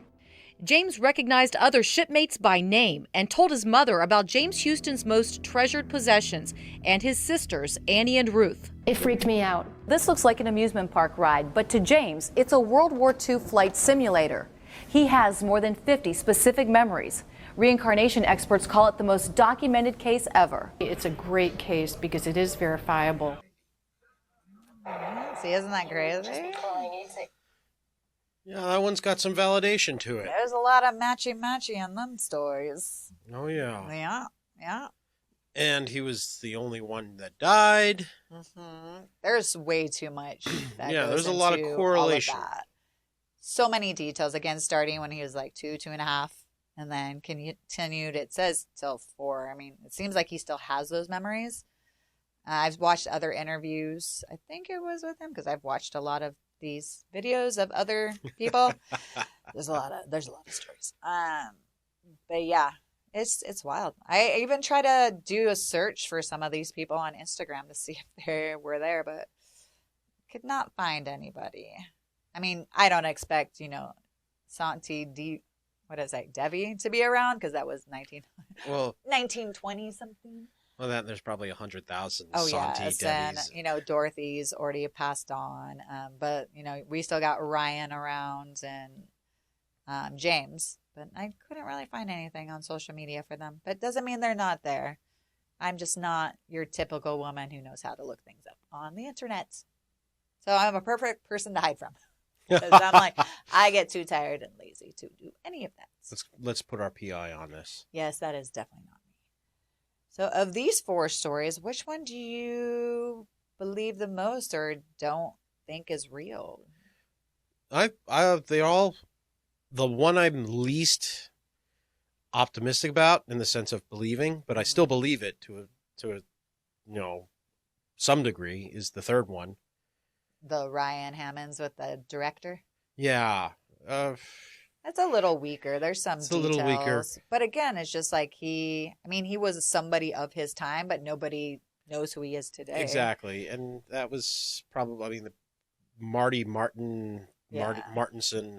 [SPEAKER 10] James recognized other shipmates by name and told his mother about James Houston's most treasured possessions and his sisters, Annie and Ruth.
[SPEAKER 9] It freaked me out.
[SPEAKER 10] This looks like an amusement park ride, but to James, it's a World War II flight simulator. He has more than 50 specific memories. Reincarnation experts call it the most documented case ever.
[SPEAKER 13] It's a great case because it is verifiable.
[SPEAKER 2] See, isn't that crazy?
[SPEAKER 1] Yeah, that one's got some validation to it.
[SPEAKER 2] There's a lot of matchy-matchy in them stories.
[SPEAKER 1] Oh, yeah.
[SPEAKER 2] Yeah, yeah.
[SPEAKER 1] And he was the only one that died.
[SPEAKER 2] Mm-hmm. There's way too much. That
[SPEAKER 1] Yeah,
[SPEAKER 2] goes
[SPEAKER 1] there's a lot of
[SPEAKER 2] into
[SPEAKER 1] correlation.
[SPEAKER 2] all of that. So many details. Again, starting when he was like 2.5, and then continued, it says, till 4. I mean, it seems like he still has those memories. I've watched other interviews. I think it was with him because I've watched a lot of these videos of other people. There's a lot of stories. But yeah, it's wild. I even try to do a search for some of these people on Instagram to see if they were there, but could not find anybody. I mean, I don't expect, Santi Devi to be around because that was 1920 something.
[SPEAKER 1] Well, there's probably 100,000
[SPEAKER 2] Oh,
[SPEAKER 1] Santi
[SPEAKER 2] yes,
[SPEAKER 1] Debbys.
[SPEAKER 2] and Dorothy's already passed on. But, we still got Ryan around and James. But I couldn't really find anything on social media for them. But it doesn't mean they're not there. I'm just not your typical woman who knows how to look things up on the internet. So I'm a perfect person to hide from. Because I'm like, I get too tired and lazy to do any of that.
[SPEAKER 1] Let's put our PI on this.
[SPEAKER 2] Yes, that is definitely not me. So of these 4 stories, which one do you believe the most or don't think is real?
[SPEAKER 1] They're all the one I'm least optimistic about in the sense of believing, but I still believe it to a some degree, is the third one.
[SPEAKER 2] The Ryan Hammonds with the director?
[SPEAKER 1] Yeah.
[SPEAKER 2] That's a little weaker. There's some details.
[SPEAKER 1] A little weaker.
[SPEAKER 2] But again, it's just like he was somebody of his time, but nobody knows who he is today.
[SPEAKER 1] Exactly. And that was probably, the Martinson,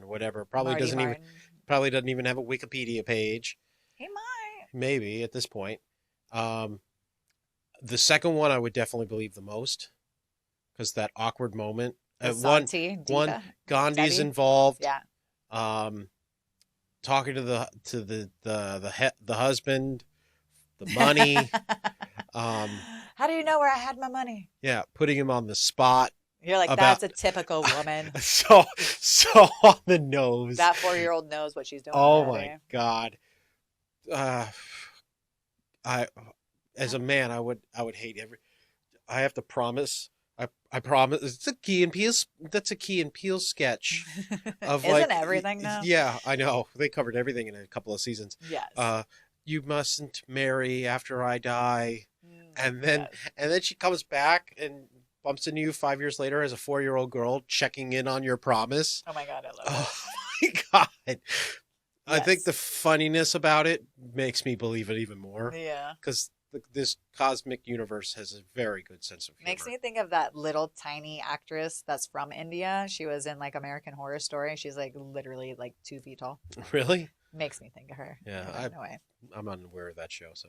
[SPEAKER 1] whatever, probably doesn't even have a Wikipedia page.
[SPEAKER 2] He might.
[SPEAKER 1] Maybe at this point. The second one I would definitely believe the most, because that awkward moment.
[SPEAKER 2] Santi,
[SPEAKER 1] one Gandhi's
[SPEAKER 2] Debbie
[SPEAKER 1] involved.
[SPEAKER 2] Yeah.
[SPEAKER 1] Talking to the husband, the money.
[SPEAKER 2] How do you know where I had my money?
[SPEAKER 1] Yeah, putting him on the spot
[SPEAKER 2] You're like,
[SPEAKER 1] about,
[SPEAKER 2] that's a typical woman.
[SPEAKER 1] so on the nose.
[SPEAKER 2] That 4-year-old knows what she's doing.
[SPEAKER 1] Oh
[SPEAKER 2] already.
[SPEAKER 1] my God. I, as a man, I would hate I have to promise. I promise. It's a Key and Peele. That's a Key and Peele sketch. Of
[SPEAKER 2] Isn't everything now?
[SPEAKER 1] Yeah, I know. They covered everything in a couple of seasons.
[SPEAKER 2] Yes.
[SPEAKER 1] You mustn't marry after I die, and then she comes back and bumps into you 5 years later as a 4-year-old girl checking in on your promise.
[SPEAKER 2] Oh my God, I love
[SPEAKER 1] it. Oh my God. I think the funniness about it makes me believe it even more.
[SPEAKER 2] Yeah.
[SPEAKER 1] Because this cosmic universe has a very good sense of humor.
[SPEAKER 2] Makes me think of that little tiny actress that's from India. She was in like American Horror Story. She's like literally like 2 feet tall.
[SPEAKER 1] Really?
[SPEAKER 2] Makes me think of her.
[SPEAKER 1] Yeah,
[SPEAKER 2] no way.
[SPEAKER 1] I'm unaware of that show. So.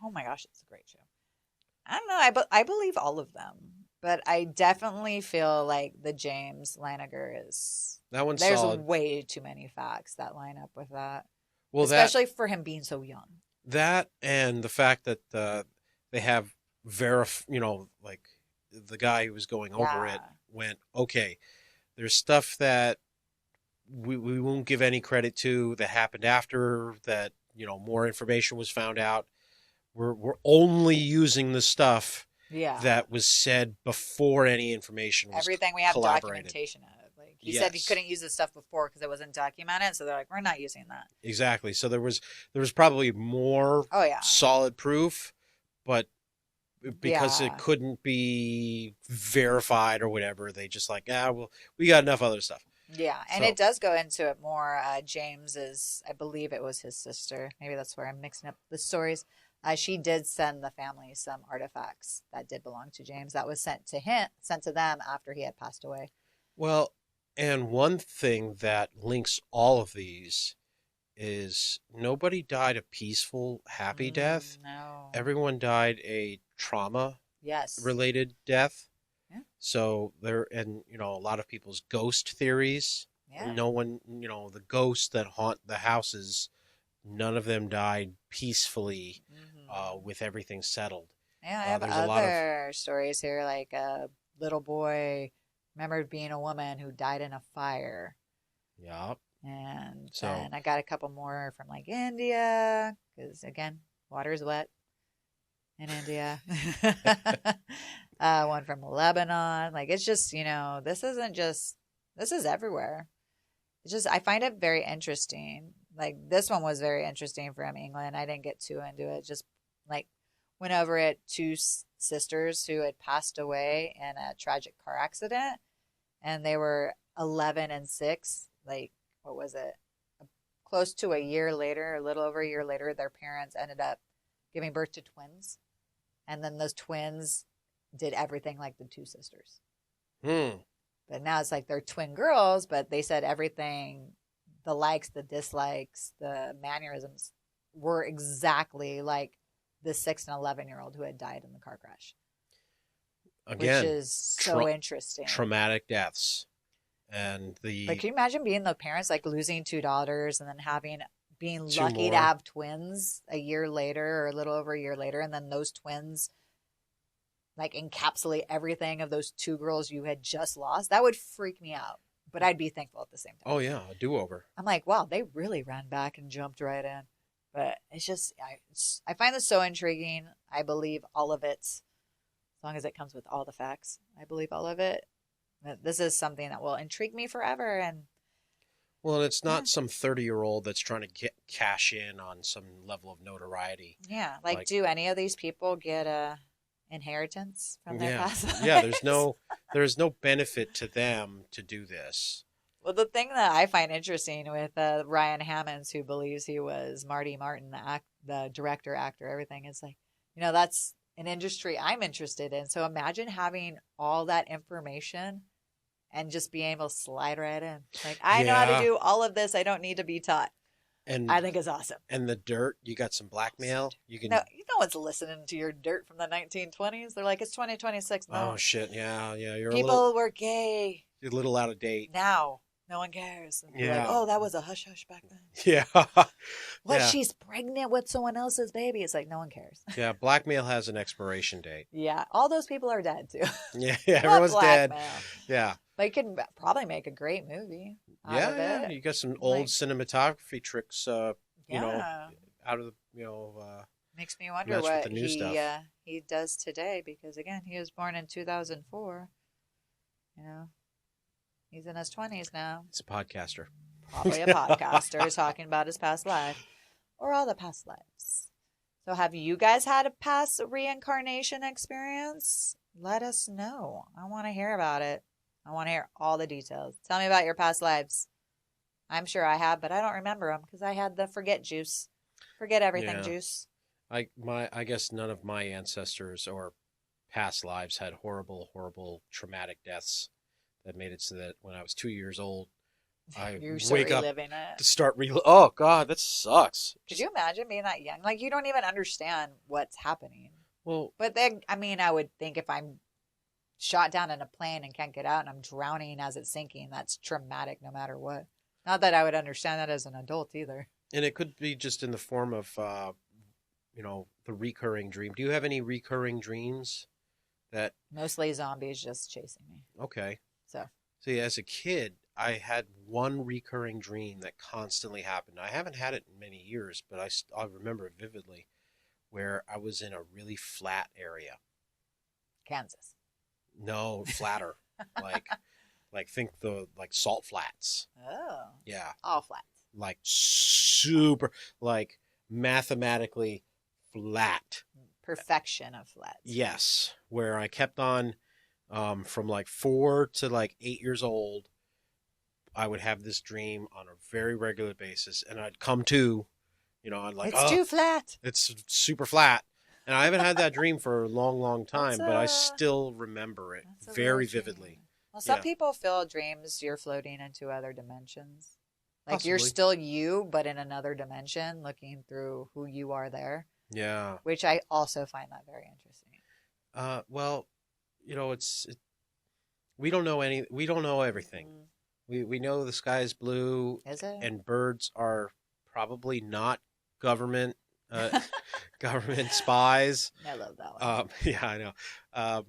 [SPEAKER 2] Oh my gosh, it's a great show. I don't know. I believe all of them, but I definitely feel like the James Laniger is.
[SPEAKER 1] That one's
[SPEAKER 2] There's
[SPEAKER 1] solid.
[SPEAKER 2] way too many facts that line up with that.
[SPEAKER 1] Well,
[SPEAKER 2] especially for him being so young.
[SPEAKER 1] That and the fact that they have like the guy who was going over it went, okay, there's stuff that we won't give any credit to that happened after that, more information was found out. We're only using the stuff that was said before any information was
[SPEAKER 2] everything we have documentation of. Like he said he
[SPEAKER 1] Yes.
[SPEAKER 2] couldn't use this stuff before because it wasn't documented, so they're like, we're not using that.
[SPEAKER 1] Exactly. So there was probably more solid proof, but because it couldn't be verified or whatever, they just like, well, we got enough other stuff.
[SPEAKER 2] Yeah, and it does go into it more. James is, I believe it was his sister. Maybe that's where I'm mixing up the stories. She did send the family some artifacts that did belong to James that was sent to them after he had passed away.
[SPEAKER 1] Well, and one thing that links all of these is nobody died a peaceful, happy death.
[SPEAKER 2] No.
[SPEAKER 1] Everyone died a trauma-related death.
[SPEAKER 2] Yeah.
[SPEAKER 1] So a lot of people's ghost theories.
[SPEAKER 2] Yeah.
[SPEAKER 1] No one, the ghosts that haunt the houses, none of them died peacefully with everything settled.
[SPEAKER 2] Yeah, I have other stories here, like a little boy remembered being a woman who died in a fire.
[SPEAKER 1] Yep.
[SPEAKER 2] And then I got a couple more from like India, because again, water is wet in India. One from Lebanon. Like, it's just, this is everywhere. It's just, I find it very interesting. Like, this one was very interesting from England. I didn't get too into it. Just like went over it. 2 sisters who had passed away in a tragic car accident, and they were 11 and 6. Like, what was it? Close to a year later, a little over a year later, their parents ended up giving birth to twins. And then those twins did everything like the 2 sisters. But now it's like they're twin girls, but they said everything, the likes, the dislikes, the mannerisms were exactly like the 6 and 11-year-old who had died in the car crash.
[SPEAKER 1] Again,
[SPEAKER 2] which is so interesting.
[SPEAKER 1] Traumatic deaths. And
[SPEAKER 2] Like, can you imagine being the parents, like losing 2 daughters and then being
[SPEAKER 1] 2
[SPEAKER 2] lucky
[SPEAKER 1] more.
[SPEAKER 2] to have twins a year later or a little over a year later, and then those twins like encapsulate everything of those 2 girls you had just lost? That would freak me out, but I'd be thankful at the same time.
[SPEAKER 1] Oh yeah, a do-over.
[SPEAKER 2] I'm like, wow, they really ran back and jumped right in. But it's just, I find this so intriguing. I believe all of it, as long as it comes with all the facts. I believe all of it. This is something that will intrigue me forever. And
[SPEAKER 1] well, it's not some 30-year-old that's trying to cash in on some level of notoriety.
[SPEAKER 2] yeah, like do any of these people get a inheritance from their past lives?
[SPEAKER 1] Yeah, there's no benefit to them to do this.
[SPEAKER 2] Well, the thing that I find interesting with Ryan Hammonds, who believes he was Marty Martin, the director, actor, everything, is like, that's an industry I'm interested in. So imagine having all that information and just being able to slide right in. Like, I know how to do all of this. I don't need to be taught. And I think it's awesome.
[SPEAKER 1] And the dirt, you got some blackmail. You can.
[SPEAKER 2] No one's listening to your dirt from the 1920s. They're like, it's 2026. No.
[SPEAKER 1] Oh shit! Yeah.
[SPEAKER 2] People were gay.
[SPEAKER 1] You're a little out of date.
[SPEAKER 2] Now No one cares. And
[SPEAKER 1] Yeah.
[SPEAKER 2] like, oh, that was a hush hush back then.
[SPEAKER 1] Yeah.
[SPEAKER 2] What?
[SPEAKER 1] Yeah.
[SPEAKER 2] She's pregnant with someone else's baby. It's like, no one cares.
[SPEAKER 1] Yeah. Blackmail has an expiration date.
[SPEAKER 2] Yeah. All those people are dead too.
[SPEAKER 1] Yeah.
[SPEAKER 2] What
[SPEAKER 1] Everyone's dead.
[SPEAKER 2] blackmail?
[SPEAKER 1] Yeah.
[SPEAKER 2] But you could probably make a great movie out of
[SPEAKER 1] Yeah.
[SPEAKER 2] it.
[SPEAKER 1] You got some old
[SPEAKER 2] Like-
[SPEAKER 1] cinematography tricks, you know,
[SPEAKER 2] Yeah.
[SPEAKER 1] out of the,
[SPEAKER 2] Makes me wonder
[SPEAKER 1] match with
[SPEAKER 2] what
[SPEAKER 1] the new stuff.
[SPEAKER 2] he does today, because again, he was born in 2004. You know, he's in his 20s now.
[SPEAKER 1] He's a podcaster.
[SPEAKER 2] Probably a podcaster talking about his past life or all the past lives. So have you guys had a past reincarnation experience? Let us know. I want to hear about it. I want to hear all the details. Tell me about your past lives. I'm sure I have, but I don't remember them because I had the forget juice. Forget everything
[SPEAKER 1] Yeah.
[SPEAKER 2] juice.
[SPEAKER 1] I guess none of my ancestors or past lives had horrible, traumatic deaths that made it so that when I was 2 years old, I
[SPEAKER 2] You're so
[SPEAKER 1] wake up
[SPEAKER 2] reliving it.
[SPEAKER 1] to start Oh God, that sucks.
[SPEAKER 2] Could you imagine being that young? Like, you don't even understand what's happening.
[SPEAKER 1] Well,
[SPEAKER 2] But then, I mean, I would think if I'm shot down in a plane and can't get out and I'm drowning as it's sinking, that's traumatic no matter what. Not that I would understand that as an adult either.
[SPEAKER 1] and it could be just in the form of, the recurring dream. Do you have any recurring dreams that?
[SPEAKER 2] Mostly zombies just chasing me.
[SPEAKER 1] Okay.
[SPEAKER 2] So,
[SPEAKER 1] See, as a kid, I had one recurring dream that constantly happened. I haven't had it in many years, but I remember it vividly, where I was in a really flat area.
[SPEAKER 2] Kansas.
[SPEAKER 1] No, flatter. like think the salt flats.
[SPEAKER 2] Oh.
[SPEAKER 1] Yeah.
[SPEAKER 2] All flats.
[SPEAKER 1] Like super, like mathematically flat.
[SPEAKER 2] Perfection of flats.
[SPEAKER 1] Yes. Where I kept on, from like 4 to like 8 years old, I would have this dream on a very regular basis, and I'd come to, I'd like,
[SPEAKER 2] It's too flat.
[SPEAKER 1] It's super flat. And I haven't had that dream for a long time, but I still remember it
[SPEAKER 2] That's a
[SPEAKER 1] very
[SPEAKER 2] real dream.
[SPEAKER 1] vividly.
[SPEAKER 2] Well, some
[SPEAKER 1] Yeah.
[SPEAKER 2] people feel dreams you're floating into other dimensions. Like you're
[SPEAKER 1] Possibly.
[SPEAKER 2] still you, but in another dimension, looking through who you are there,
[SPEAKER 1] Yeah.
[SPEAKER 2] which I also find that very interesting.
[SPEAKER 1] Well, we don't know everything. We know the sky is blue.
[SPEAKER 2] Is it?
[SPEAKER 1] And birds are probably not government government spies.
[SPEAKER 2] I love that one.
[SPEAKER 1] Yeah, I know.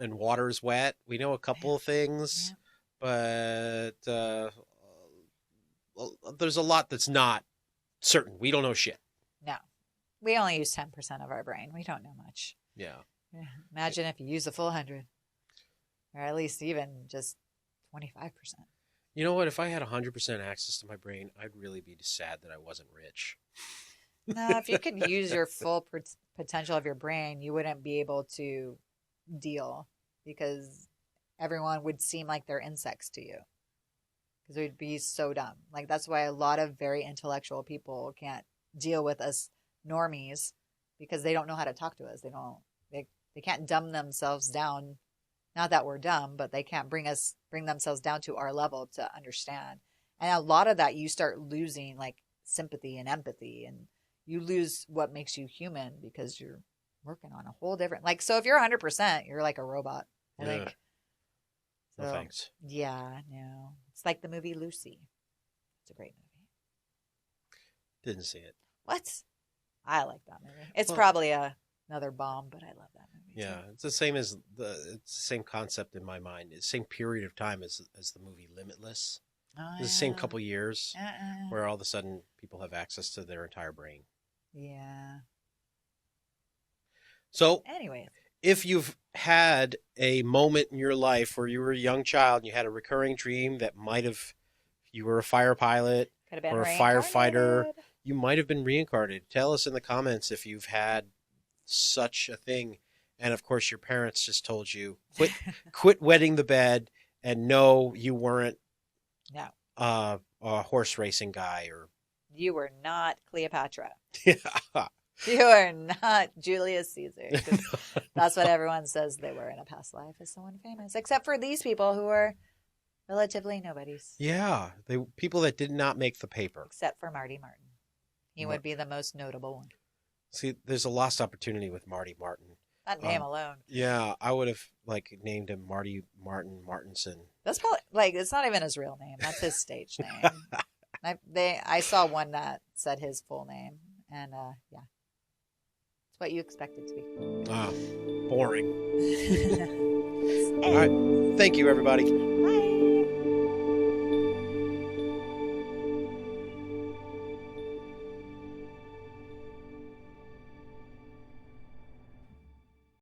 [SPEAKER 1] And water's wet. We know a couple of things, but there's a lot that's not certain. We don't know shit.
[SPEAKER 2] No, we only use 10% of our brain. We don't know much.
[SPEAKER 1] Yeah.
[SPEAKER 2] Imagine if you use the full 100, or at least even just 25%.
[SPEAKER 1] You know what? If I had 100% access to my brain, I'd really be sad that I wasn't rich.
[SPEAKER 2] No, if you could use your full potential of your brain, you wouldn't be able to deal, because everyone would seem like they're insects to you, because it would be so dumb. Like, that's why a lot of very intellectual people can't deal with us normies, because they don't know how to talk to us. They can't dumb themselves down. Not that we're dumb, but they can't bring themselves down to our level to understand. And a lot of that, you start losing like sympathy and empathy, and you lose what makes you human, because you're working on a whole different, like, so if you're 100%, you're like a robot, I think.
[SPEAKER 1] No
[SPEAKER 2] So,
[SPEAKER 1] thanks.
[SPEAKER 2] yeah, no. It's like the movie Lucy. It's a great movie.
[SPEAKER 1] Didn't see it.
[SPEAKER 2] What? I like that movie. It's
[SPEAKER 1] Well-
[SPEAKER 2] probably another bomb, but I love that movie.
[SPEAKER 1] Yeah,
[SPEAKER 2] too.
[SPEAKER 1] it's the same it's the same concept in my mind. It's the same period of time as the movie Limitless.
[SPEAKER 2] Oh,
[SPEAKER 1] It's the same
[SPEAKER 2] yeah.
[SPEAKER 1] couple years
[SPEAKER 2] Uh-uh.
[SPEAKER 1] where all of a sudden people have access to their entire brain.
[SPEAKER 2] Yeah.
[SPEAKER 1] So,
[SPEAKER 2] Anyways.
[SPEAKER 1] if you've had a moment in your life where you were a young child and you had a recurring dream that you were a fire pilot
[SPEAKER 2] Could have been
[SPEAKER 1] or a firefighter,
[SPEAKER 2] reincarnated.
[SPEAKER 1] you might have been reincarnated. Tell us in the comments if you've had such a thing. And of course, your parents just told you, quit wetting the bed, and no, you weren't
[SPEAKER 2] No.
[SPEAKER 1] a horse racing guy or
[SPEAKER 2] You were not Cleopatra.
[SPEAKER 1] yeah.
[SPEAKER 2] You are not Julius Caesar. 'Cause that's what everyone says they were in a past life, as someone famous. Except for these people who are relatively nobodies.
[SPEAKER 1] Yeah, people that did not make the paper.
[SPEAKER 2] Except for Marty Martin. He would be the most notable one.
[SPEAKER 1] See, there's a lost opportunity with Marty Martin.
[SPEAKER 2] That name alone.
[SPEAKER 1] Yeah, I would have named him Marty Martin Martinson.
[SPEAKER 2] That's probably it's not even his real name. That's his stage name. I saw one that said his full name, and yeah, it's what you expect it to be.
[SPEAKER 1] Boring. All right, thank you, everybody.